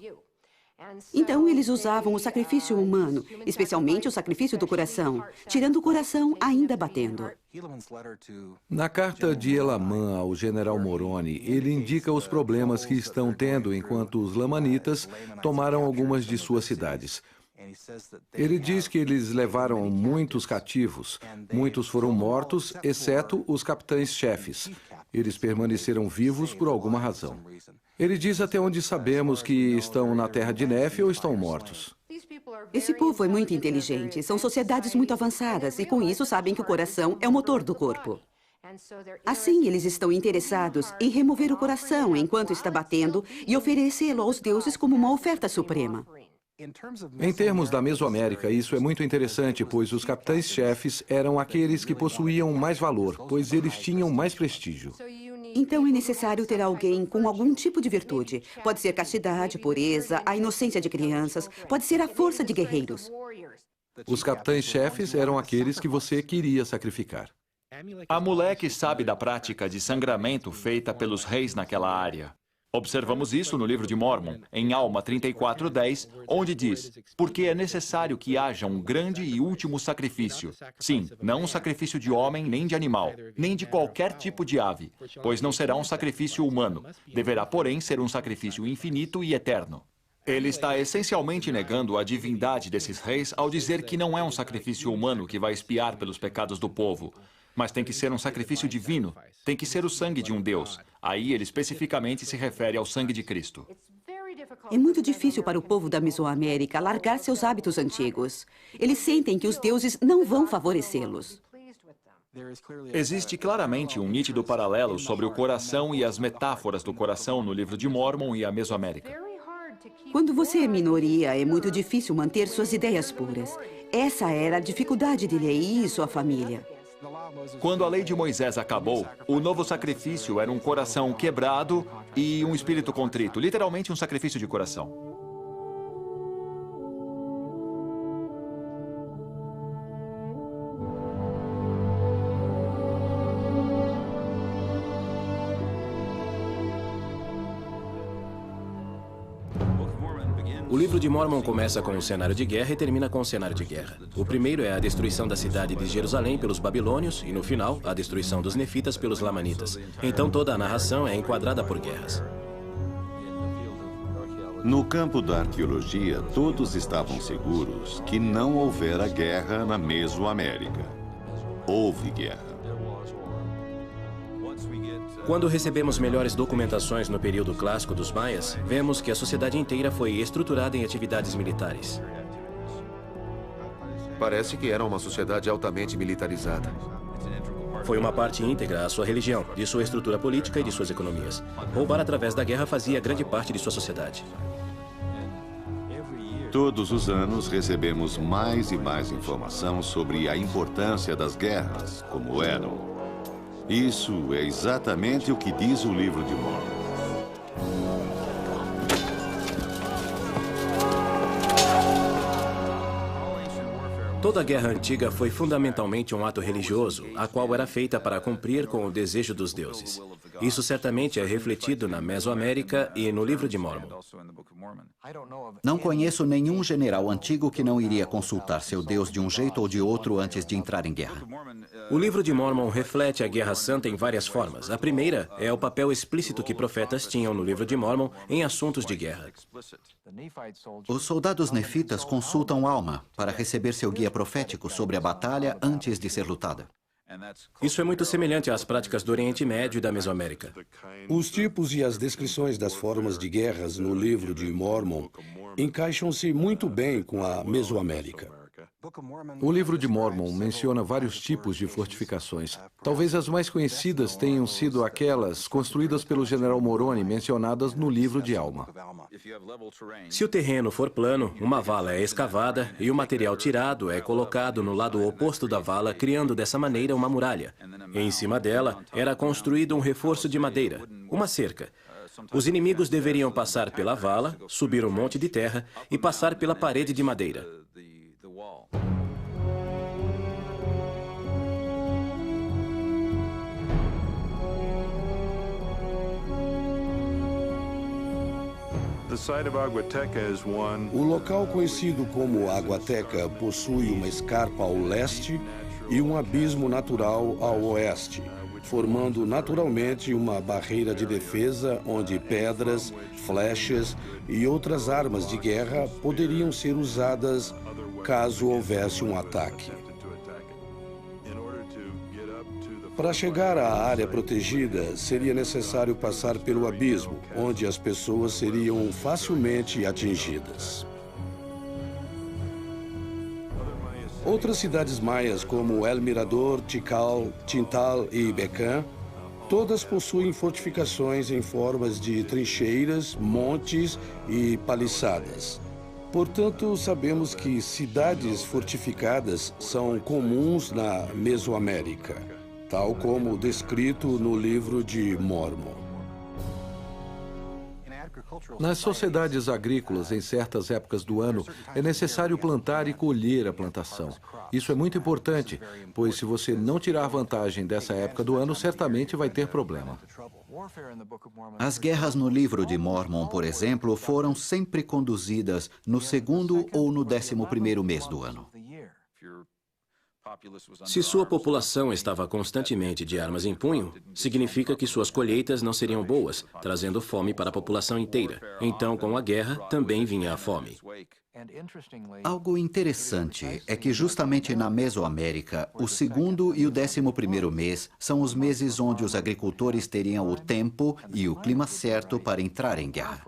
Então, eles usavam o sacrifício humano, especialmente o sacrifício do coração, tirando o coração ainda batendo. Na carta de Elamã ao general Moroni, ele indica os problemas que estão tendo enquanto os lamanitas tomaram algumas de suas cidades. Ele diz que eles levaram muitos cativos, muitos foram mortos, exceto os capitães-chefes. Eles permaneceram vivos por alguma razão. Ele diz até onde sabemos que estão na terra de Nefe ou estão mortos. Esse povo é muito inteligente, são sociedades muito avançadas e com isso sabem que o coração é o motor do corpo. Assim, eles estão interessados em remover o coração enquanto está batendo e oferecê-lo aos deuses como uma oferta suprema. Em termos da Mesoamérica, isso é muito interessante, pois os capitães-chefes eram aqueles que possuíam mais valor, pois eles tinham mais prestígio. Então é necessário ter alguém com algum tipo de virtude. Pode ser castidade, pureza, a inocência de crianças, pode ser a força de guerreiros. Os capitães-chefes eram aqueles que você queria sacrificar. Amulek sabe da prática de sangramento feita pelos reis naquela área. Observamos isso no livro de Mórmon, em Alma 34:10, onde diz: porque é necessário que haja um grande e último sacrifício. Sim, não um sacrifício de homem nem de animal, nem de qualquer tipo de ave, pois não será um sacrifício humano. Deverá, porém, ser um sacrifício infinito e eterno. Ele está essencialmente negando a divindade desses reis ao dizer que não é um sacrifício humano que vai expiar pelos pecados do povo. Mas tem que ser um sacrifício divino. Tem que ser o sangue de um Deus. Aí ele especificamente se refere ao sangue de Cristo. É muito difícil para o povo da Mesoamérica largar seus hábitos antigos. Eles sentem que os deuses não vão favorecê-los. Existe claramente um nítido paralelo sobre o coração e as metáforas do coração no livro de Mórmon e a Mesoamérica. Quando você é minoria, é muito difícil manter suas ideias puras. Essa era a dificuldade de Leí e sua família. Quando a lei de Moisés acabou, o novo sacrifício era um coração quebrado e um espírito contrito, literalmente um sacrifício de coração. O livro de Mórmon começa com um cenário de guerra e termina com um cenário de guerra. O primeiro é a destruição da cidade de Jerusalém pelos babilônios e, no final, a destruição dos nefitas pelos lamanitas. Então toda a narração é enquadrada por guerras. No campo da arqueologia, todos estavam seguros que não houvera guerra na Mesoamérica. Houve guerra. Quando recebemos melhores documentações no período clássico dos maias, vemos que a sociedade inteira foi estruturada em atividades militares. Parece que era uma sociedade altamente militarizada. Foi uma parte íntegra à sua religião, de sua estrutura política e de suas economias. Roubar através da guerra fazia grande parte de sua sociedade. Todos os anos recebemos mais e mais informação sobre a importância das guerras, como eram. Isso é exatamente o que diz o livro de Mórmon. Toda a guerra antiga foi fundamentalmente um ato religioso, a qual era feita para cumprir com o desejo dos deuses. Isso certamente é refletido na Mesoamérica e no livro de Mórmon. Não conheço nenhum general antigo que não iria consultar seu Deus de um jeito ou de outro antes de entrar em guerra. O livro de Mórmon reflete a Guerra Santa em várias formas. A primeira é o papel explícito que profetas tinham no livro de Mórmon em assuntos de guerra. Os soldados nefitas consultam Alma para receber seu guia profético sobre a batalha antes de ser lutada. Isso é muito semelhante às práticas do Oriente Médio e da Mesoamérica. Os tipos e as descrições das formas de guerras no livro de Mórmon encaixam-se muito bem com a Mesoamérica. O livro de Mórmon menciona vários tipos de fortificações. Talvez as mais conhecidas tenham sido aquelas construídas pelo general Moroni mencionadas no livro de Alma. Se o terreno for plano, uma vala é escavada e o material tirado é colocado no lado oposto da vala, criando dessa maneira uma muralha. E em cima dela era construído um reforço de madeira, uma cerca. Os inimigos deveriam passar pela vala, subir um monte de terra e passar pela parede de madeira. O local conhecido como Aguateca possui uma escarpa ao leste e um abismo natural ao oeste, formando naturalmente uma barreira de defesa onde pedras, flechas e outras armas de guerra poderiam ser usadas caso houvesse um ataque. Para chegar à área protegida, seria necessário passar pelo abismo, onde as pessoas seriam facilmente atingidas. Outras cidades maias, como El Mirador, Tikal, Tintal e Becã, todas possuem fortificações em formas de trincheiras, montes e paliçadas. Portanto, sabemos que cidades fortificadas são comuns na Mesoamérica, tal como descrito no livro de Mórmon. Nas sociedades agrícolas, em certas épocas do ano, é necessário plantar e colher a plantação. Isso é muito importante, pois se você não tirar vantagem dessa época do ano, certamente vai ter problema. As guerras no livro de Mórmon, por exemplo, foram sempre conduzidas no segundo ou no 11º mês do ano. Se sua população estava constantemente de armas em punho, significa que suas colheitas não seriam boas, trazendo fome para a população inteira. Então, com a guerra, também vinha a fome. Algo interessante é que justamente na Mesoamérica, o segundo e o 11º mês são os meses onde os agricultores teriam o tempo e o clima certo para entrar em guerra.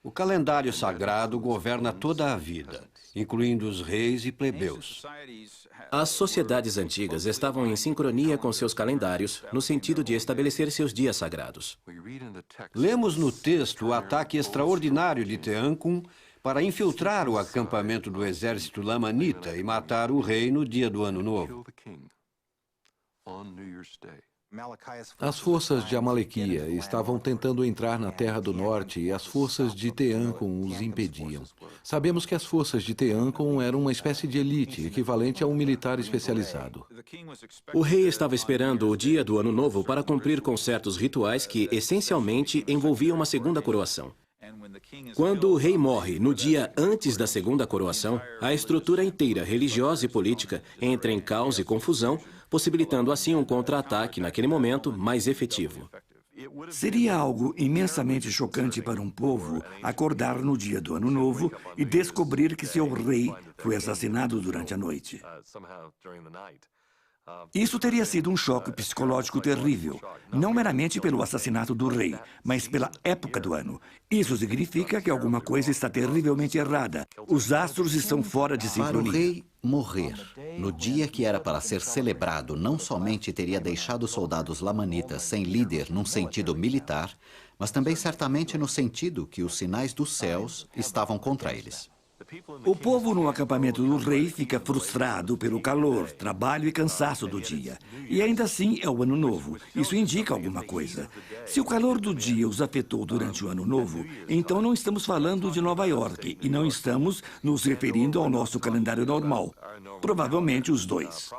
O calendário sagrado governa toda a vida, incluindo os reis e plebeus. As sociedades antigas estavam em sincronia com seus calendários, no sentido de estabelecer seus dias sagrados. Lemos no texto o ataque extraordinário de Teancum para infiltrar o acampamento do exército lamanita e matar o rei no dia do Ano Novo. As forças de Amalequia estavam tentando entrar na Terra do Norte e as forças de Teancum os impediam. Sabemos que as forças de Teancum eram uma espécie de elite, equivalente a um militar especializado. O rei estava esperando o dia do Ano Novo para cumprir com certos rituais que, essencialmente, envolviam uma segunda coroação. Quando o rei morre no dia antes da segunda coroação, a estrutura inteira, religiosa e política, entra em caos e confusão, possibilitando assim um contra-ataque naquele momento mais efetivo. Seria algo imensamente chocante para um povo acordar no dia do Ano Novo e descobrir que seu rei foi assassinado durante a noite. Isso teria sido um choque psicológico terrível, não meramente pelo assassinato do rei, mas pela época do ano. Isso significa que alguma coisa está terrivelmente errada. Os astros estão fora de sincronia. Para o rei morrer, no dia que era para ser celebrado, não somente teria deixado os soldados lamanitas sem líder num sentido militar, mas também certamente no sentido que os sinais dos céus estavam contra eles. O povo no acampamento do rei fica frustrado pelo calor, trabalho e cansaço do dia. E ainda assim é o Ano Novo. Isso indica alguma coisa. Se o calor do dia os afetou durante o Ano Novo, então não estamos falando de Nova York e não estamos nos referindo ao nosso calendário normal. Provavelmente os dois.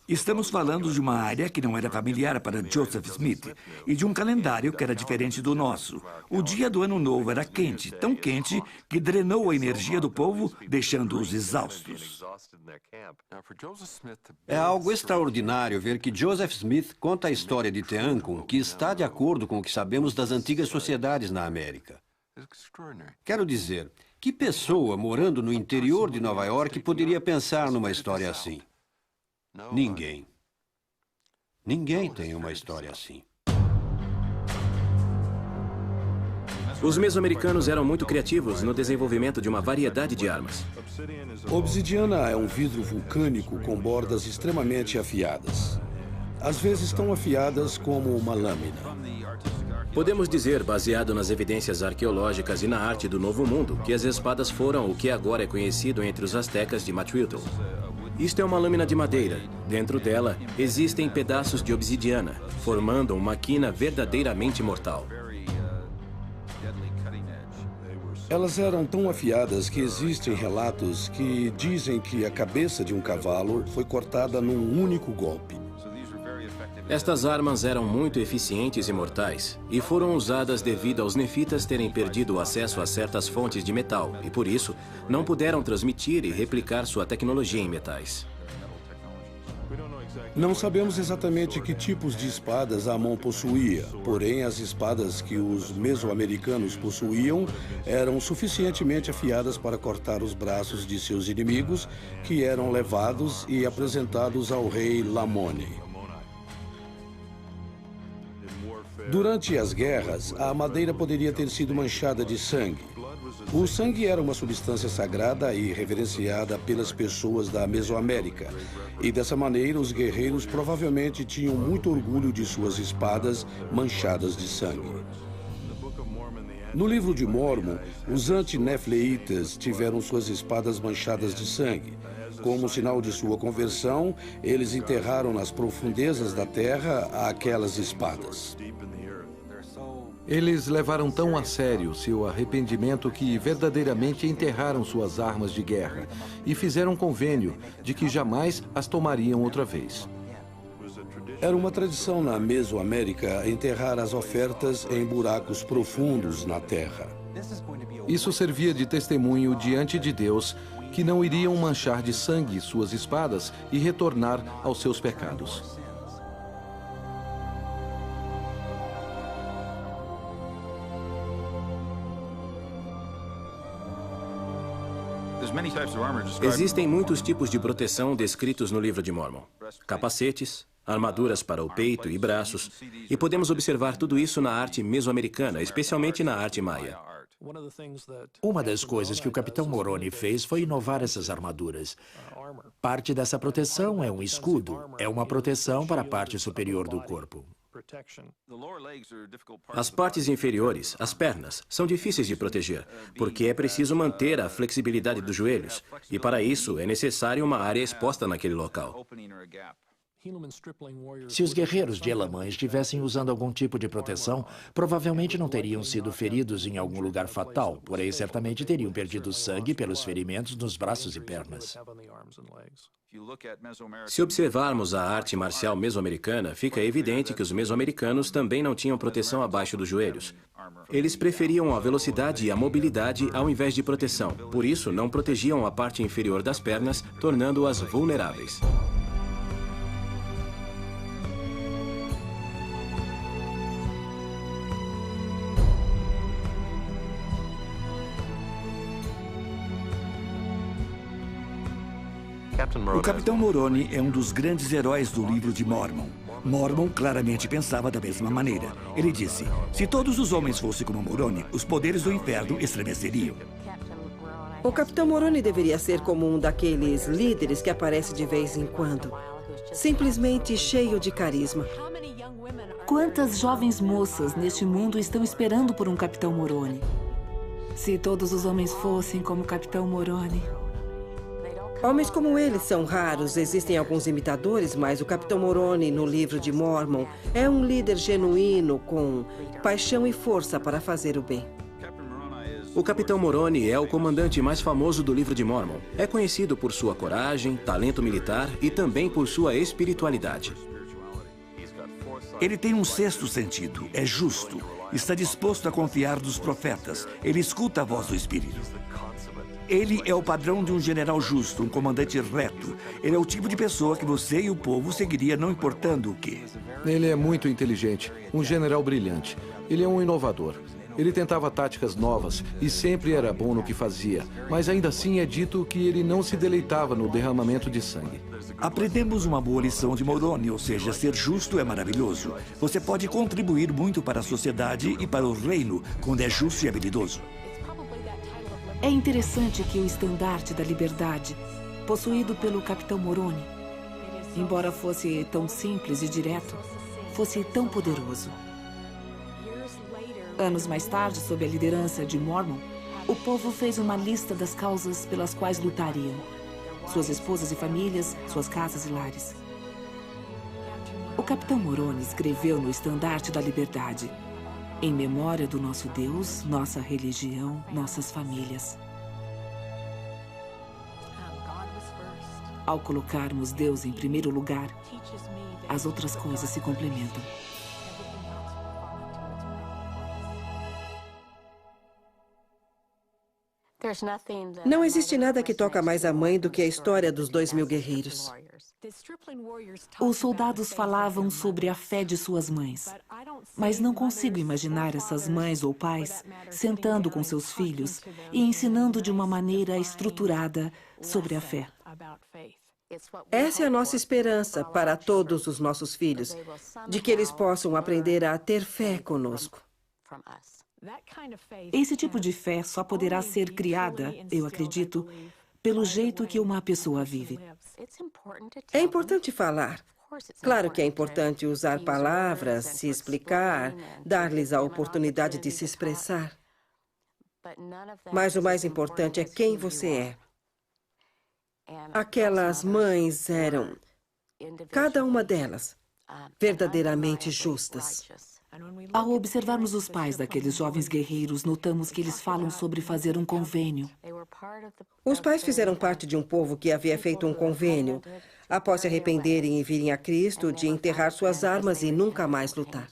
Estamos falando de uma área que não era familiar para Joseph Smith e de um calendário que era diferente do nosso. O dia do Ano Novo era quente, tão quente que drenou a energia do povo, deixando-os exaustos. É algo extraordinário ver que Joseph Smith conta a história de Teancum, que está de acordo com o que sabemos das antigas sociedades na América. Quero dizer, que pessoa morando no interior de Nova York poderia pensar numa história assim? Ninguém. Ninguém tem uma história assim. Os mesoamericanos eram muito criativos no desenvolvimento de uma variedade de armas. Obsidiana é um vidro vulcânico com bordas extremamente afiadas. Às vezes tão afiadas como uma lâmina. Podemos dizer, baseado nas evidências arqueológicas e na arte do Novo Mundo, que as espadas foram o que agora é conhecido entre os astecas de Machuiltl. Isto é uma lâmina de madeira. Dentro dela, existem pedaços de obsidiana, formando uma quina verdadeiramente mortal. Elas eram tão afiadas que existem relatos que dizem que a cabeça de um cavalo foi cortada num único golpe. Estas armas eram muito eficientes e mortais, e foram usadas devido aos nefitas terem perdido o acesso a certas fontes de metal, e por isso, não puderam transmitir e replicar sua tecnologia em metais. Não sabemos exatamente que tipos de espadas Amon possuía, porém as espadas que os mesoamericanos possuíam eram suficientemente afiadas para cortar os braços de seus inimigos, que eram levados e apresentados ao rei Lamone. Durante as guerras, a madeira poderia ter sido manchada de sangue. O sangue era uma substância sagrada e reverenciada pelas pessoas da Mesoamérica. E dessa maneira, os guerreiros provavelmente tinham muito orgulho de suas espadas manchadas de sangue. No livro de Mórmon, os anti-nefleitas tiveram suas espadas manchadas de sangue. Como sinal de sua conversão, eles enterraram nas profundezas da terra aquelas espadas. Eles levaram tão a sério seu arrependimento que verdadeiramente enterraram suas armas de guerra e fizeram um convênio de que jamais as tomariam outra vez. Era uma tradição na Mesoamérica enterrar as ofertas em buracos profundos na terra. Isso servia de testemunho diante de Deus que não iriam manchar de sangue suas espadas e retornar aos seus pecados. Existem muitos tipos de proteção descritos no livro de Mórmon. Capacetes, armaduras para o peito e braços, e podemos observar tudo isso na arte mesoamericana, especialmente na arte maia. Uma das coisas que o Capitão Moroni fez foi inovar essas armaduras. Parte dessa proteção é um escudo, é uma proteção para a parte superior do corpo. As partes inferiores, as pernas, são difíceis de proteger, porque é preciso manter a flexibilidade dos joelhos, e para isso é necessário uma área exposta naquele local. Se os guerreiros de Elamã estivessem usando algum tipo de proteção, provavelmente não teriam sido feridos em algum lugar fatal, porém certamente teriam perdido sangue pelos ferimentos nos braços e pernas. Se observarmos a arte marcial mesoamericana, fica evidente que os mesoamericanos também não tinham proteção abaixo dos joelhos. Eles preferiam a velocidade e a mobilidade ao invés de proteção. Por isso, não protegiam a parte inferior das pernas, tornando-as vulneráveis. O Capitão Moroni é um dos grandes heróis do livro de Mórmon. Mórmon claramente pensava da mesma maneira. Ele disse, se todos os homens fossem como Moroni, os poderes do inferno estremeceriam. O Capitão Moroni deveria ser como um daqueles líderes que aparece de vez em quando. Simplesmente cheio de carisma. Quantas jovens moças neste mundo estão esperando por um Capitão Moroni? Se todos os homens fossem como o Capitão Moroni... Homens como ele são raros, existem alguns imitadores, mas o Capitão Moroni, no livro de Mórmon, é um líder genuíno com paixão e força para fazer o bem. O Capitão Moroni é o comandante mais famoso do livro de Mórmon. É conhecido por sua coragem, talento militar e também por sua espiritualidade. Ele tem um sexto sentido, é justo, está disposto a confiar nos profetas, ele escuta a voz do Espírito. Ele é o padrão de um general justo, um comandante reto. Ele é o tipo de pessoa que você e o povo seguiria não importando o quê. Ele é muito inteligente, um general brilhante. Ele é um inovador. Ele tentava táticas novas e sempre era bom no que fazia, mas ainda assim é dito que ele não se deleitava no derramamento de sangue. Aprendemos uma boa lição de Moroni, ou seja, ser justo é maravilhoso. Você pode contribuir muito para a sociedade e para o reino quando é justo e habilidoso. É interessante que o estandarte da liberdade, possuído pelo Capitão Moroni, embora fosse tão simples e direto, fosse tão poderoso. Anos mais tarde, sob a liderança de Mórmon, o povo fez uma lista das causas pelas quais lutariam. Suas esposas e famílias, suas casas e lares. O Capitão Moroni escreveu no estandarte da liberdade: em memória do nosso Deus, nossa religião, nossas famílias. Ao colocarmos Deus em primeiro lugar, as outras coisas se complementam. Não existe nada que toca mais a mãe do que a história dos 2.000 guerreiros. Os soldados falavam sobre a fé de suas mães, mas não consigo imaginar essas mães ou pais sentando com seus filhos e ensinando de uma maneira estruturada sobre a fé. Essa é a nossa esperança para todos os nossos filhos, de que eles possam aprender a ter fé conosco. Esse tipo de fé só poderá ser criada, eu acredito, pelo jeito que uma pessoa vive. É importante falar. Claro que é importante usar palavras, se explicar, dar-lhes a oportunidade de se expressar. Mas o mais importante é quem você é. Aquelas mães eram, cada uma delas, verdadeiramente justas. Ao observarmos os pais daqueles jovens guerreiros, notamos que eles falam sobre fazer um convênio. Os pais fizeram parte de um povo que havia feito um convênio, após se arrependerem e virem a Cristo, de enterrar suas armas e nunca mais lutar.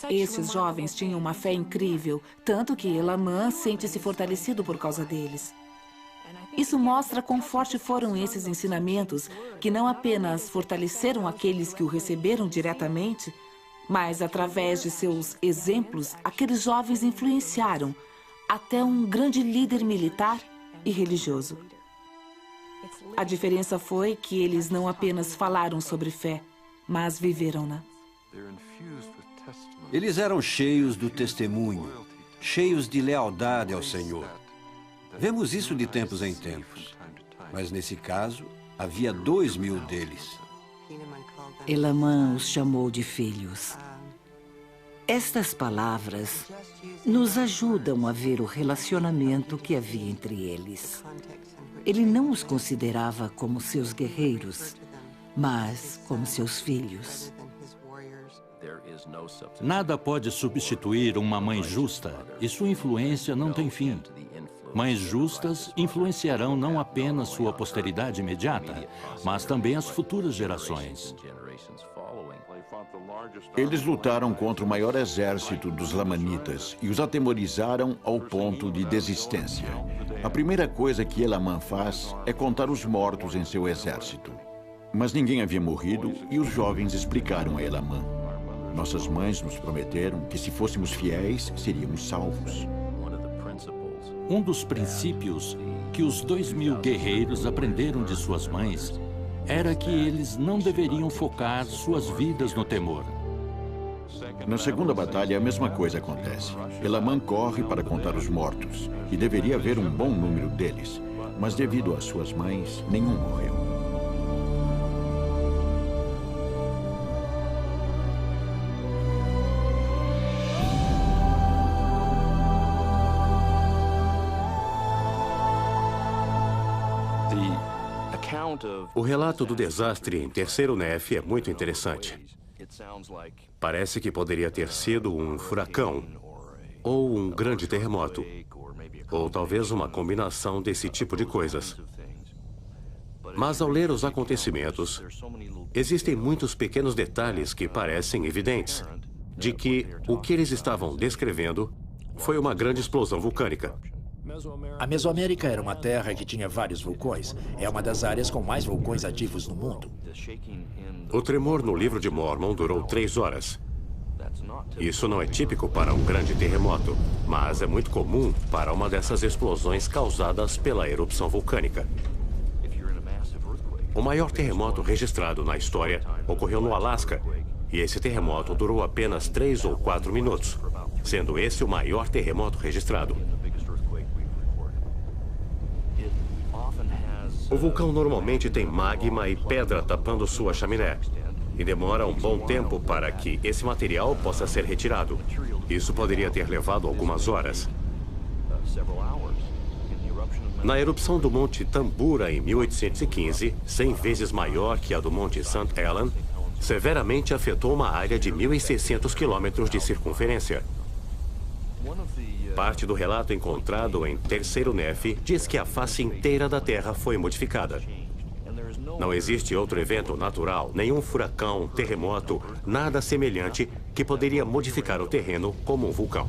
Esses jovens tinham uma fé incrível, tanto que Elamã sente-se fortalecido por causa deles. Isso mostra quão fortes foram esses ensinamentos, que não apenas fortaleceram aqueles que o receberam diretamente, mas, através de seus exemplos, aqueles jovens influenciaram até um grande líder militar e religioso. A diferença foi que eles não apenas falaram sobre fé, mas viveram-na. Eles eram cheios do testemunho, cheios de lealdade ao Senhor. Vemos isso de tempos em tempos, mas nesse caso, havia 2.000 deles. Elamã os chamou de filhos. Estas palavras nos ajudam a ver o relacionamento que havia entre eles. Ele não os considerava como seus guerreiros, mas como seus filhos. Nada pode substituir uma mãe justa, e sua influência não tem fim. Mães justas influenciarão não apenas sua posteridade imediata, mas também as futuras gerações. Eles lutaram contra o maior exército dos lamanitas e os atemorizaram ao ponto de desistência. A primeira coisa que Elamã faz é contar os mortos em seu exército. Mas ninguém havia morrido e os jovens explicaram a Elamã. Nossas mães nos prometeram que se fôssemos fiéis, seríamos salvos. Um dos princípios que os 2.000 guerreiros aprenderam de suas mães era que eles não deveriam focar suas vidas no temor. Na segunda batalha, a mesma coisa acontece. Elamã corre para contar os mortos, e deveria haver um bom número deles, mas devido às suas mães, nenhum morreu. O relato do desastre em Terceiro Nef é muito interessante. Parece que poderia ter sido um furacão, ou um grande terremoto, ou talvez uma combinação desse tipo de coisas. Mas ao ler os acontecimentos, existem muitos pequenos detalhes que parecem evidentes, de que o que eles estavam descrevendo foi uma grande explosão vulcânica. A Mesoamérica era uma terra que tinha vários vulcões. É uma das áreas com mais vulcões ativos no mundo. O tremor no Livro de Mormon durou 3 horas. Isso não é típico para um grande terremoto, mas é muito comum para uma dessas explosões causadas pela erupção vulcânica. O maior terremoto registrado na história ocorreu no Alasca, e esse terremoto durou apenas 3 ou 4 minutos, sendo esse o maior terremoto registrado. O vulcão normalmente tem magma e pedra tapando sua chaminé, e demora um bom tempo para que esse material possa ser retirado. Isso poderia ter levado algumas horas. Na erupção do Monte Tambura em 1815, 100 vezes maior que a do Monte St. Helens, severamente afetou uma área de 1.600 quilômetros de circunferência. Parte do relato encontrado em Terceiro Nef diz que a face inteira da Terra foi modificada. Não existe outro evento natural, nenhum furacão, terremoto, nada semelhante que poderia modificar o terreno como um vulcão.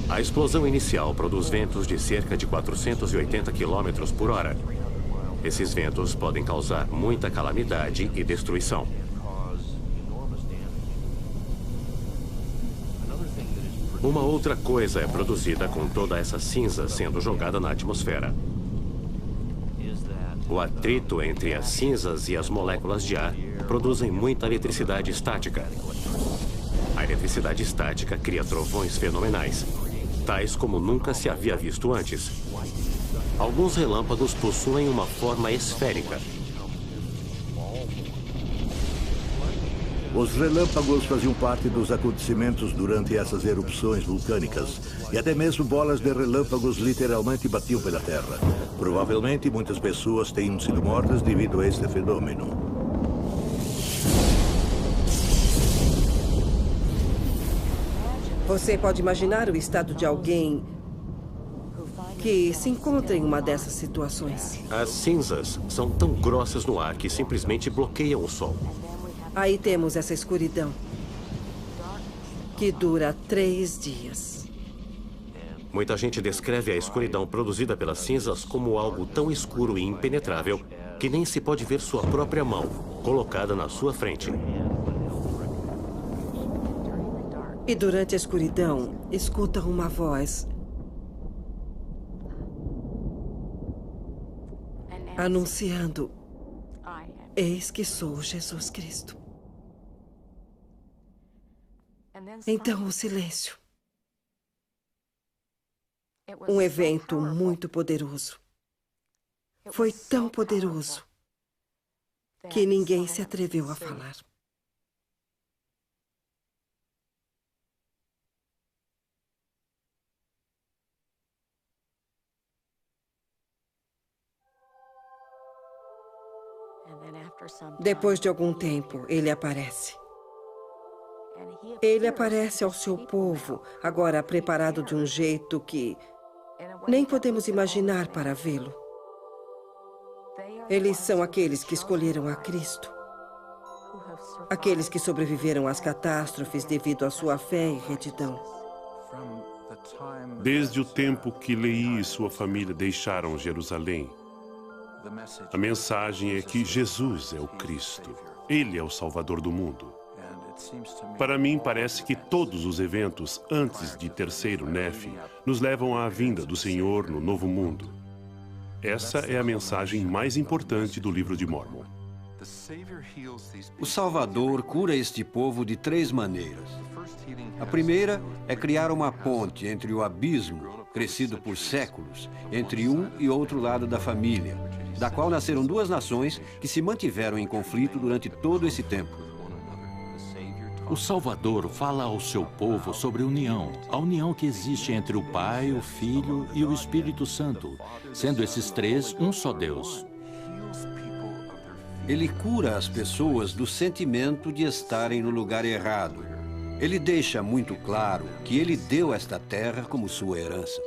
A explosão inicial produz ventos de cerca de 480 km por hora. Esses ventos podem causar muita calamidade e destruição. Uma outra coisa é produzida com toda essa cinza sendo jogada na atmosfera. O atrito entre as cinzas e as moléculas de ar produzem muita eletricidade estática. A eletricidade estática cria trovões fenomenais, tais como nunca se havia visto antes. Alguns relâmpagos possuem uma forma esférica. Os relâmpagos faziam parte dos acontecimentos durante essas erupções vulcânicas. E até mesmo bolas de relâmpagos literalmente batiam pela Terra. Provavelmente muitas pessoas tenham sido mortas devido a este fenômeno. Você pode imaginar o estado de alguém que se encontra em uma dessas situações. As cinzas são tão grossas no ar que simplesmente bloqueiam o sol. Aí temos essa escuridão, que dura 3 dias. Muita gente descreve a escuridão produzida pelas cinzas como algo tão escuro e impenetrável que nem se pode ver sua própria mão colocada na sua frente. E durante a escuridão, escutam uma voz anunciando: eis que sou Jesus Cristo. Então, o silêncio. Um evento muito poderoso. Foi tão poderoso que ninguém se atreveu a falar. Depois de algum tempo, ele aparece. Ele aparece ao seu povo, agora preparado de um jeito que nem podemos imaginar para vê-lo. Eles são aqueles que escolheram a Cristo. Aqueles que sobreviveram às catástrofes devido à sua fé e retidão. Desde o tempo que Leí e sua família deixaram Jerusalém, a mensagem é que Jesus é o Cristo. Ele é o Salvador do mundo. Para mim, parece que todos os eventos antes de terceiro Nefe nos levam à vinda do Senhor no novo mundo. Essa é a mensagem mais importante do livro de Mórmon. O Salvador cura este povo de 3 maneiras. A primeira é criar uma ponte entre o abismo, crescido por séculos, entre um e outro lado da família, da qual nasceram 2 nações que se mantiveram em conflito durante todo esse tempo. O Salvador fala ao seu povo sobre união, a união que existe entre o Pai, o Filho e o Espírito Santo, sendo esses 3 um só Deus. Ele cura as pessoas do sentimento de estarem no lugar errado. Ele deixa muito claro que ele deu esta terra como sua herança.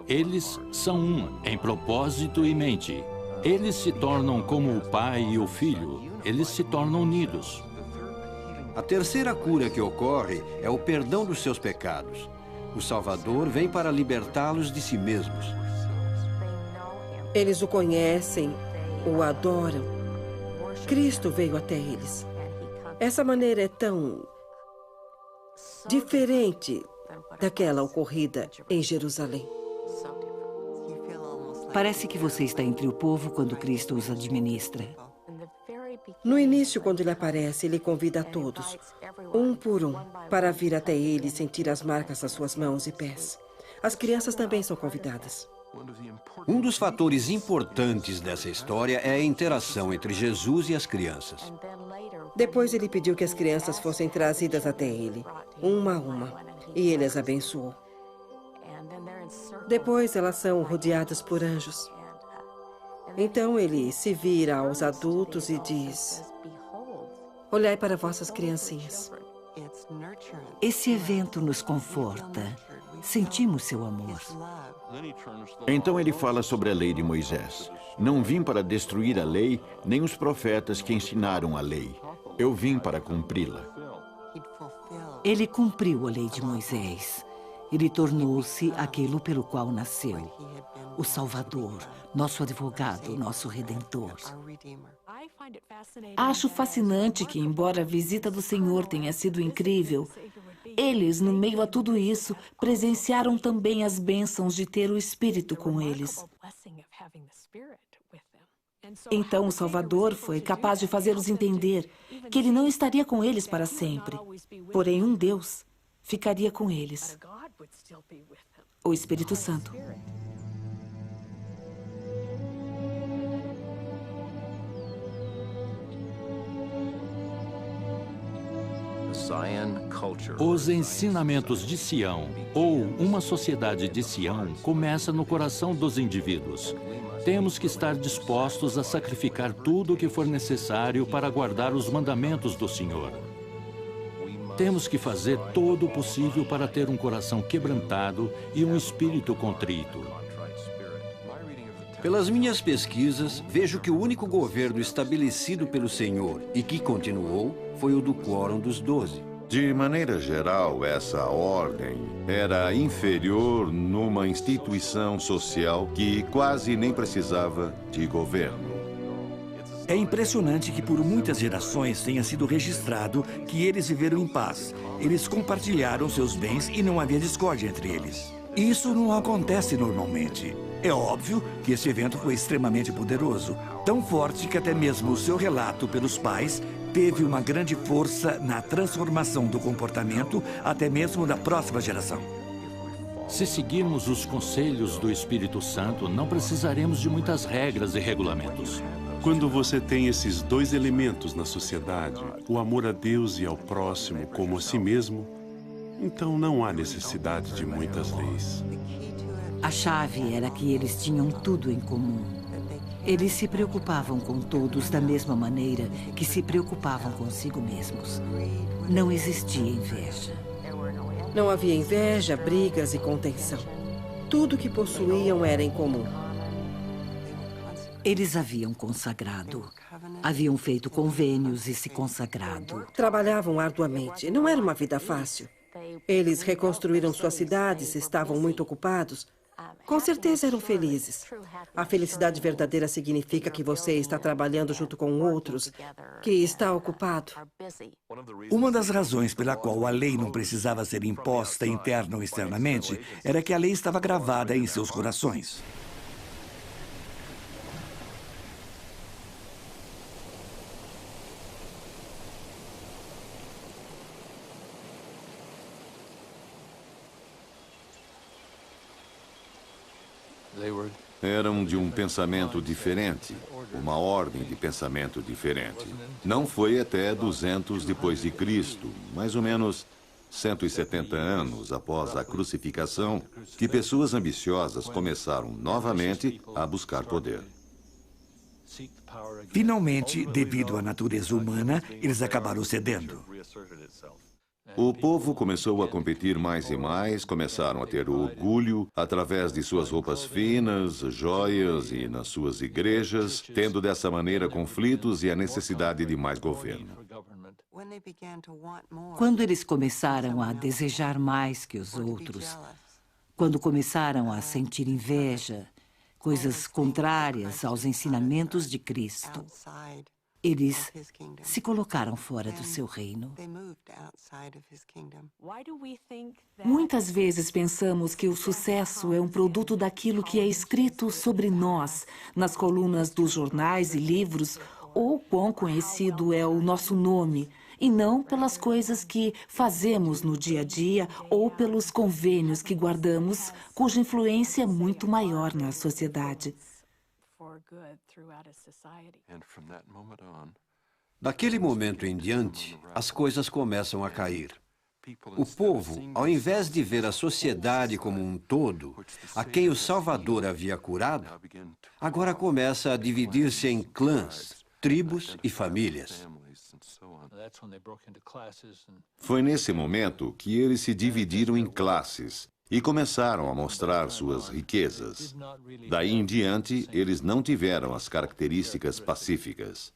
Eles são um em propósito e mente. Eles se tornam como o Pai e o Filho. Eles se tornam unidos. A terceira cura que ocorre é o perdão dos seus pecados. O Salvador vem para libertá-los de si mesmos. Eles o conhecem, o adoram. Cristo veio até eles. Essa maneira é tão diferente daquela ocorrida em Jerusalém. Parece que você está entre o povo quando Cristo os administra. No início, quando ele aparece, ele convida a todos, um por um, para vir até ele e sentir as marcas das suas mãos e pés. As crianças também são convidadas. Um dos fatores importantes dessa história é a interação entre Jesus e as crianças. Depois ele pediu que as crianças fossem trazidas até ele, uma a uma, e ele as abençoou. Depois elas são rodeadas por anjos. Então ele se vira aos adultos e diz: olhai para vossas criancinhas. Esse evento nos conforta. Sentimos seu amor. Então ele fala sobre a lei de Moisés. Não vim para destruir a lei, nem os profetas que ensinaram a lei. Eu vim para cumpri-la. Ele cumpriu a lei de Moisés. Ele tornou-se aquilo pelo qual nasceu. O Salvador, nosso advogado, nosso Redentor. Acho fascinante que, embora a visita do Senhor tenha sido incrível, eles, no meio a tudo isso, presenciaram também as bênçãos de ter o Espírito com eles. Então o Salvador foi capaz de fazê-los entender que ele não estaria com eles para sempre, porém um Deus ficaria com eles, o Espírito Santo. Os ensinamentos de Sião, ou uma sociedade de Sião, começa no coração dos indivíduos. Temos que estar dispostos a sacrificar tudo o que for necessário para guardar os mandamentos do Senhor. Temos que fazer todo o possível para ter um coração quebrantado e um espírito contrito. Pelas minhas pesquisas, vejo que o único governo estabelecido pelo Senhor e que continuou foi o do Quórum dos 12. De maneira geral, essa ordem era inferior numa instituição social que quase nem precisava de governo. É impressionante que por muitas gerações tenha sido registrado que eles viveram em paz. Eles compartilharam seus bens e não havia discórdia entre eles. Isso não acontece normalmente. É óbvio que esse evento foi extremamente poderoso, tão forte que até mesmo o seu relato pelos pais teve uma grande força na transformação do comportamento, até mesmo da próxima geração. Se seguirmos os conselhos do Espírito Santo, não precisaremos de muitas regras e regulamentos. Quando você tem esses dois elementos na sociedade, o amor a Deus e ao próximo como a si mesmo, então não há necessidade de muitas leis. A chave era que eles tinham tudo em comum. Eles se preocupavam com todos da mesma maneira que se preocupavam consigo mesmos. Não existia inveja. Não havia inveja, brigas e contenção. Tudo que possuíam era em comum. Eles haviam consagrado. Haviam feito convênios e se consagrado. Trabalhavam arduamente. Não era uma vida fácil. Eles reconstruíram suas cidades, estavam muito ocupados. Com certeza eram felizes. A felicidade verdadeira significa que você está trabalhando junto com outros, que está ocupado. Uma das razões pela qual a lei não precisava ser imposta interna ou externamente era que a lei estava gravada em seus corações. Eram de um pensamento diferente, uma ordem de pensamento diferente. Não foi até 200 depois de Cristo, mais ou menos 170 anos após a crucificação, que pessoas ambiciosas começaram novamente a buscar poder. Finalmente, devido à natureza humana, eles acabaram cedendo. O povo começou a competir mais e mais, começaram a ter orgulho através de suas roupas finas, joias e nas suas igrejas, tendo dessa maneira conflitos e a necessidade de mais governo. Quando eles começaram a desejar mais que os outros, quando começaram a sentir inveja, coisas contrárias aos ensinamentos de Cristo, eles se colocaram fora do seu reino. Muitas vezes pensamos que o sucesso é um produto daquilo que é escrito sobre nós, nas colunas dos jornais e livros, ou quão conhecido é o nosso nome, e não pelas coisas que fazemos no dia a dia ou pelos convênios que guardamos, cuja influência é muito maior na sociedade. Daquele momento em diante, as coisas começam a cair. O povo, ao invés de ver a sociedade como um todo, a quem o Salvador havia curado, agora começa a dividir-se em clãs, tribos e famílias. Foi nesse momento que eles se dividiram em classes e começaram a mostrar suas riquezas. Daí em diante, eles não tiveram as características pacíficas.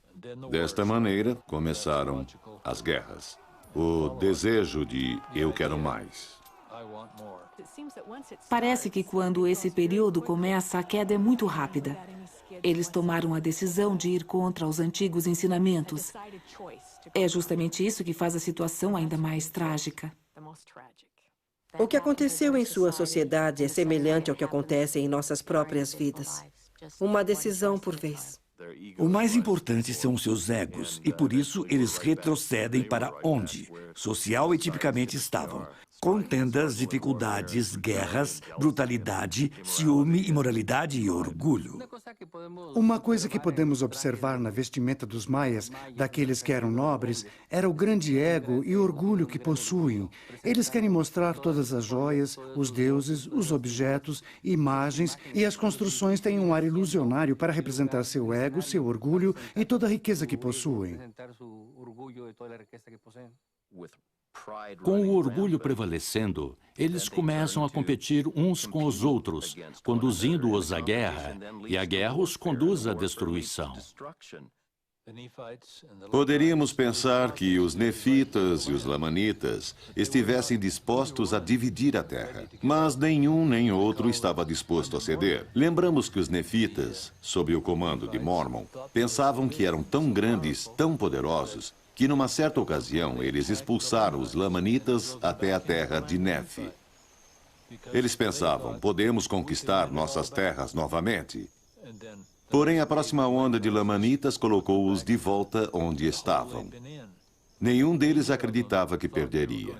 Desta maneira, começaram as guerras. O desejo de eu quero mais. Parece que quando esse período começa, a queda é muito rápida. Eles tomaram a decisão de ir contra os antigos ensinamentos. É justamente isso que faz a situação ainda mais trágica. O que aconteceu em sua sociedade é semelhante ao que acontece em nossas próprias vidas. Uma decisão por vez. O mais importante são os seus egos, e por isso eles retrocedem para onde, social e tipicamente estavam. Contendas, dificuldades, guerras, brutalidade, ciúme, imoralidade e orgulho. Uma coisa que podemos observar na vestimenta dos maias, daqueles que eram nobres, era o grande ego e orgulho que possuem. Eles querem mostrar todas as joias, os deuses, os objetos, imagens, e as construções têm um ar ilusionário para representar seu ego, seu orgulho e toda a riqueza que possuem. Com o orgulho prevalecendo, eles começam a competir uns com os outros, conduzindo-os à guerra, e a guerra os conduz à destruição. Poderíamos pensar que os nefitas e os lamanitas estivessem dispostos a dividir a terra, mas nenhum nem outro estava disposto a ceder. Lembramos que os nefitas, sob o comando de Mormon, pensavam que eram tão grandes, tão poderosos, que numa certa ocasião eles expulsaram os lamanitas até a terra de Nefe. Eles pensavam, podemos conquistar nossas terras novamente. Porém, a próxima onda de lamanitas colocou-os de volta onde estavam. Nenhum deles acreditava que perderia.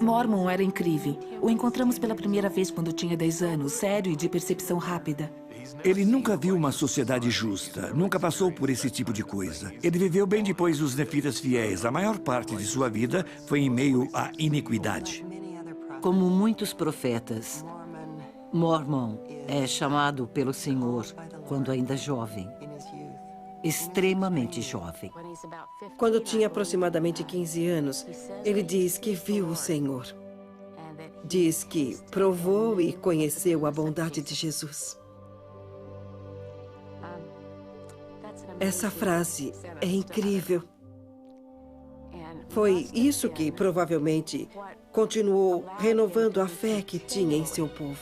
Mormon era incrível. O encontramos pela primeira vez quando tinha 10 anos, sério e de percepção rápida. Ele nunca viu uma sociedade justa, nunca passou por esse tipo de coisa. Ele viveu bem depois dos nefitas fiéis. A maior parte de sua vida foi em meio à iniquidade. Como muitos profetas, Mormon é chamado pelo Senhor quando ainda jovem. Extremamente jovem. Quando tinha aproximadamente 15 anos, ele diz que viu o Senhor. Diz que provou e conheceu a bondade de Jesus. Essa frase é incrível. Foi isso que provavelmente continuou renovando a fé que tinha em seu povo.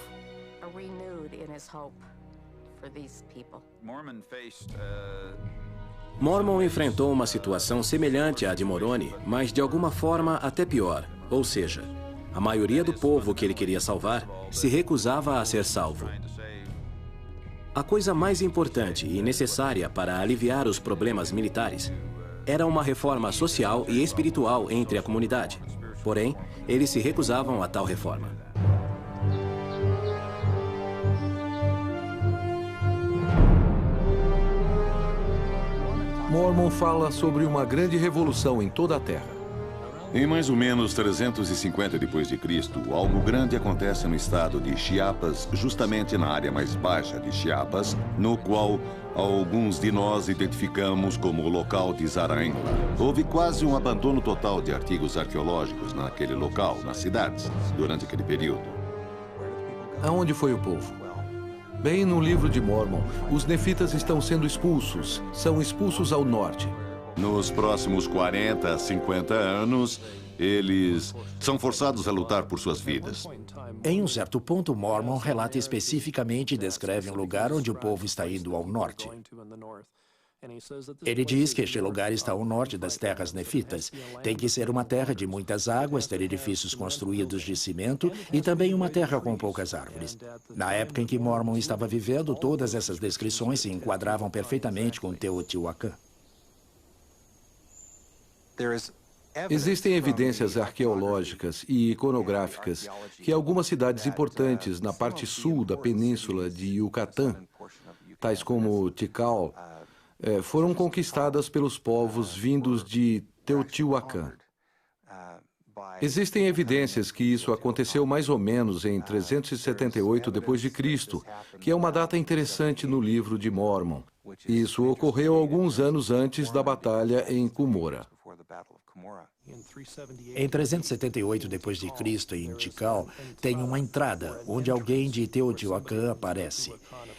Mormon enfrentou uma situação semelhante à de Moroni, mas de alguma forma até pior. Ou seja, a maioria do povo que ele queria salvar se recusava a ser salvo. A coisa mais importante e necessária para aliviar os problemas militares era uma reforma social e espiritual entre a comunidade. Porém, eles se recusavam a tal reforma. Mormon fala sobre uma grande revolução em toda a Terra. Em mais ou menos 350 d.C., algo grande acontece no estado de Chiapas, justamente na área mais baixa de Chiapas, no qual alguns de nós identificamos como o local de Zarahemla. Houve quase um abandono total de artigos arqueológicos naquele local, nas cidades, durante aquele período. Aonde foi o povo? Bem, no livro de Mormon, os nefitas estão sendo expulsos. São expulsos ao norte. Nos próximos 40 a 50 anos, eles são forçados a lutar por suas vidas. Em um certo ponto, Mormon relata especificamente e descreve um lugar onde o povo está indo ao norte. Ele diz que este lugar está ao norte das terras nefitas. Tem que ser uma terra de muitas águas, ter edifícios construídos de cimento e também uma terra com poucas árvores. Na época em que Mormon estava vivendo, todas essas descrições se enquadravam perfeitamente com Teotihuacan. Existem evidências arqueológicas e iconográficas que algumas cidades importantes na parte sul da península de Yucatán, tais como Tikal, foram conquistadas pelos povos vindos de Teotihuacan. Existem evidências que isso aconteceu mais ou menos em 378 d.C., que é uma data interessante no livro de Mormon. Isso ocorreu alguns anos antes da batalha em Cumorah. Em 378 d.C., em Tikal, tem uma entrada onde alguém de Teotihuacan aparece.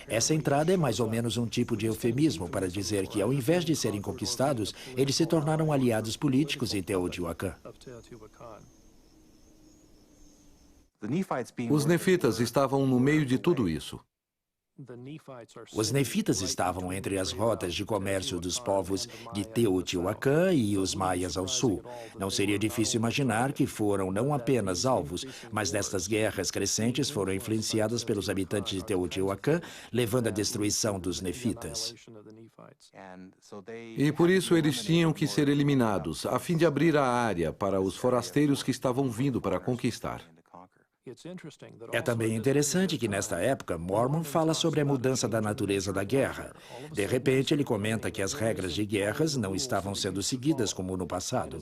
Essa entrada é mais ou menos um tipo de eufemismo para dizer que, ao invés de serem conquistados, eles se tornaram aliados políticos em Teotihuacan. Os nefitas estavam no meio de tudo isso. Os nefitas estavam entre as rotas de comércio dos povos de Teotihuacan e os maias ao sul. Não seria difícil imaginar que foram não apenas alvos, mas destas guerras crescentes foram influenciadas pelos habitantes de Teotihuacan, levando à destruição dos nefitas. E por isso eles tinham que ser eliminados, a fim de abrir a área para os forasteiros que estavam vindo para conquistar. É também interessante que, nesta época, Mormon fala sobre a mudança da natureza da guerra. De repente, ele comenta que as regras de guerras não estavam sendo seguidas como no passado.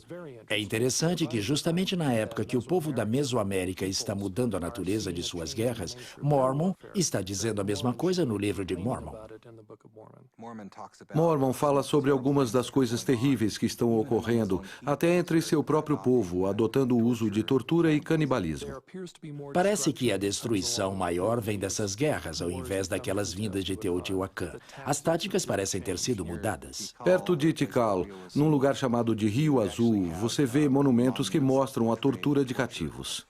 É interessante que, justamente na época que o povo da Mesoamérica está mudando a natureza de suas guerras, Mormon está dizendo a mesma coisa no livro de Mormon. Mormon fala sobre algumas das coisas terríveis que estão ocorrendo, até entre seu próprio povo, adotando o uso de tortura e canibalismo. Parece que a destruição maior vem dessas guerras, ao invés daquelas vindas de Teotihuacan. As táticas parecem ter sido mudadas. Perto de Tikal, num lugar chamado de Rio Azul, você vê monumentos que mostram a tortura de cativos.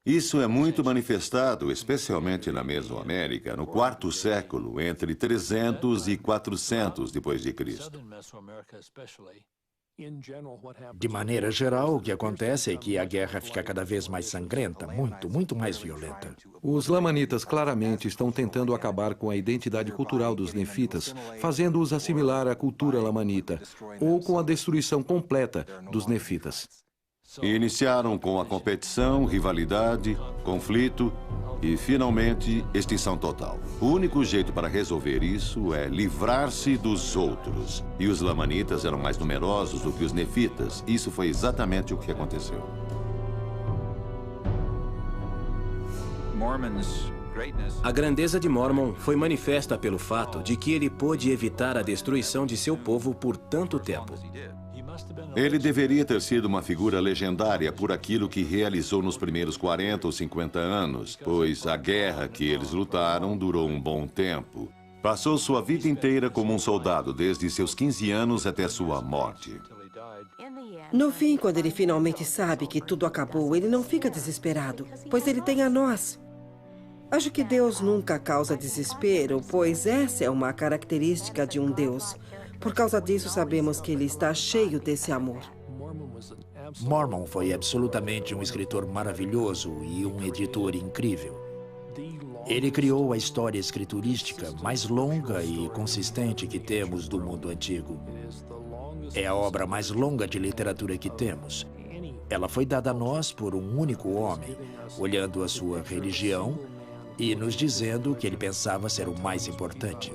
Isso é muito manifestado, especialmente na Mesoamérica, no 4º século, entre 300 e 400 depois de Cristo. De maneira geral, o que acontece é que a guerra fica cada vez mais sangrenta, muito mais violenta. Os lamanitas claramente estão tentando acabar com a identidade cultural dos nefitas, fazendo-os assimilar à cultura lamanita, ou com a destruição completa dos nefitas. Iniciaram com a competição, rivalidade, conflito e, finalmente, extinção total. O único jeito para resolver isso é livrar-se dos outros. E os lamanitas eram mais numerosos do que os nefitas. Isso foi exatamente o que aconteceu. A grandeza de Mormon foi manifesta pelo fato de que ele pôde evitar a destruição de seu povo por tanto tempo. Ele deveria ter sido uma figura legendária por aquilo que realizou nos primeiros 40 ou 50 anos, pois a guerra que eles lutaram durou um bom tempo. Passou sua vida inteira como um soldado, desde seus 15 anos até sua morte. No fim, quando ele finalmente sabe que tudo acabou, ele não fica desesperado, pois ele tem a nós. Acho que Deus nunca causa desespero, pois essa é uma característica de um Deus. Por causa disso, sabemos que ele está cheio desse amor. Mormon foi absolutamente um escritor maravilhoso e um editor incrível. Ele criou a história escriturística mais longa e consistente que temos do mundo antigo. É a obra mais longa de literatura que temos. Ela foi dada a nós por um único homem, olhando a sua religião e nos dizendo que ele pensava ser o mais importante.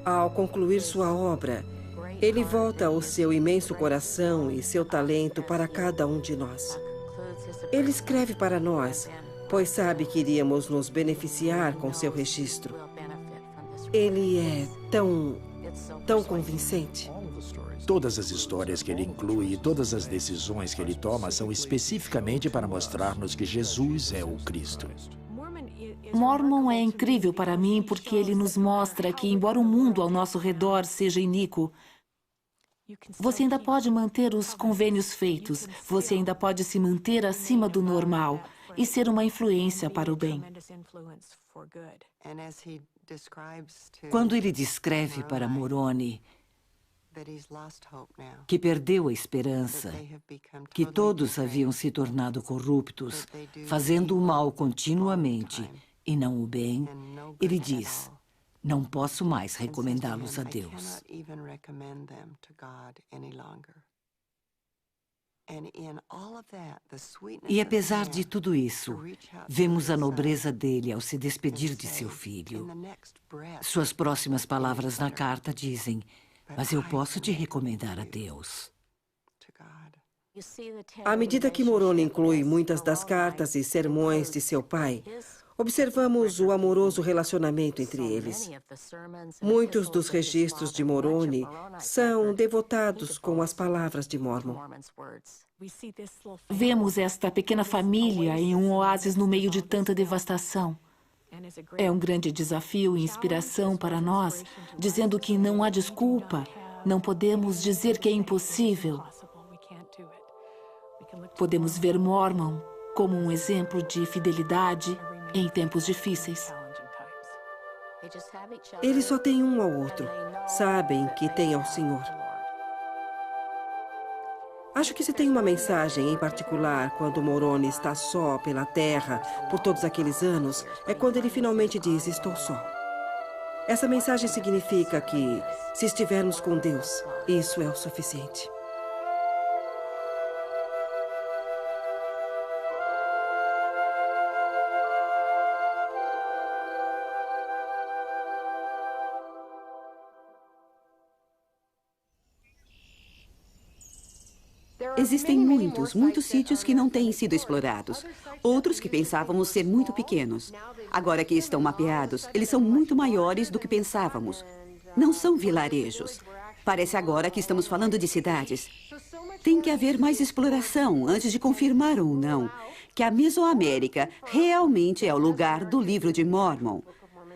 Ao concluir sua obra, ele volta o seu imenso coração e seu talento para cada um de nós. Ele escreve para nós, pois sabe que iríamos nos beneficiar com seu registro. Ele é tão convincente. Todas as histórias que ele inclui e todas as decisões que ele toma são especificamente para mostrar-nos que Jesus é o Cristo. Mormon é incrível para mim porque ele nos mostra que, embora o mundo ao nosso redor seja iníquo, você ainda pode manter os convênios feitos, você ainda pode se manter acima do normal e ser uma influência para o bem. Quando ele descreve para Moroni que perdeu a esperança, que todos haviam se tornado corruptos, fazendo o mal continuamente e não o bem, ele diz: não posso mais recomendá-los a Deus. E apesar de tudo isso, vemos a nobreza dele ao se despedir de seu filho. Suas próximas palavras na carta dizem: mas eu posso te recomendar a Deus. À medida que Moroni inclui muitas das cartas e sermões de seu pai, Observamos o amoroso relacionamento entre eles. Muitos dos registros de Moroni são devotados com as palavras de Mormon. Vemos esta pequena família em um oásis no meio de tanta devastação. É um grande desafio e inspiração para nós, dizendo que não há desculpa, não podemos dizer que é impossível. Podemos ver Mormon como um exemplo de fidelidade em tempos difíceis. Eles só têm um ao outro. Sabem que têm ao Senhor. Acho que se tem uma mensagem em particular quando Moroni está só pela terra por todos aqueles anos, é quando ele finalmente diz, estou só. Essa mensagem significa que, se estivermos com Deus, isso é o suficiente. Existem muitos sítios que não têm sido explorados. Outros que pensávamos ser muito pequenos. Agora que estão mapeados, eles são muito maiores do que pensávamos. Não são vilarejos. Parece agora que estamos falando de cidades. Tem que haver mais exploração antes de confirmar ou não que a Mesoamérica realmente é o lugar do Livro de Mormon.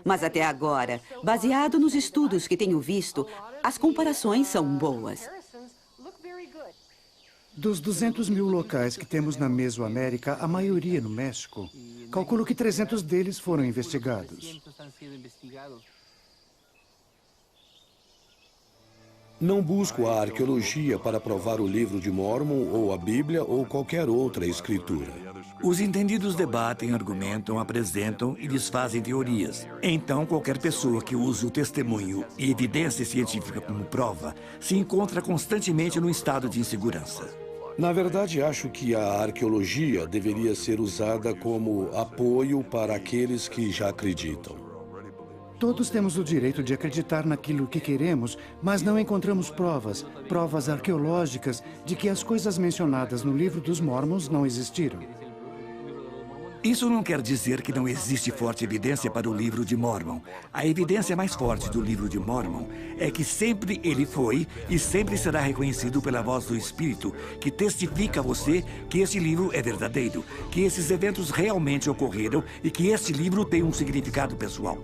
Mas até agora, baseado nos estudos que tenho visto, as comparações são boas. Dos 200 mil locais que temos na Mesoamérica, a maioria no México, calculo que 300 deles foram investigados. Não busco a arqueologia para provar o Livro de Mormon ou a Bíblia ou qualquer outra escritura. Os entendidos debatem, argumentam, apresentam e desfazem teorias. Então, qualquer pessoa que use o testemunho e evidência científica como prova se encontra constantemente num estado de insegurança. Na verdade, acho que a arqueologia deveria ser usada como apoio para aqueles que já acreditam. Todos temos o direito de acreditar naquilo que queremos, mas não encontramos provas arqueológicas de que as coisas mencionadas no Livro dos Mormons não existiram. Isso não quer dizer que não existe forte evidência para o Livro de Mormon. A evidência mais forte do Livro de Mormon é que sempre ele foi e sempre será reconhecido pela voz do Espírito, que testifica a você que este livro é verdadeiro, que esses eventos realmente ocorreram e que este livro tem um significado pessoal.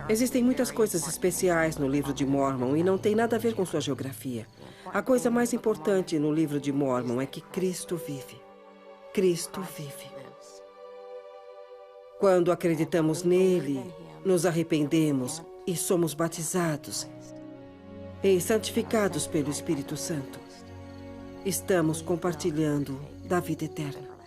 Existem muitas coisas especiais no Livro de Mormon e não tem nada a ver com sua geografia. A coisa mais importante no Livro de Mormon é que Cristo vive. Cristo vive. Quando acreditamos nele, nos arrependemos e somos batizados e santificados pelo Espírito Santo, estamos compartilhando da vida eterna.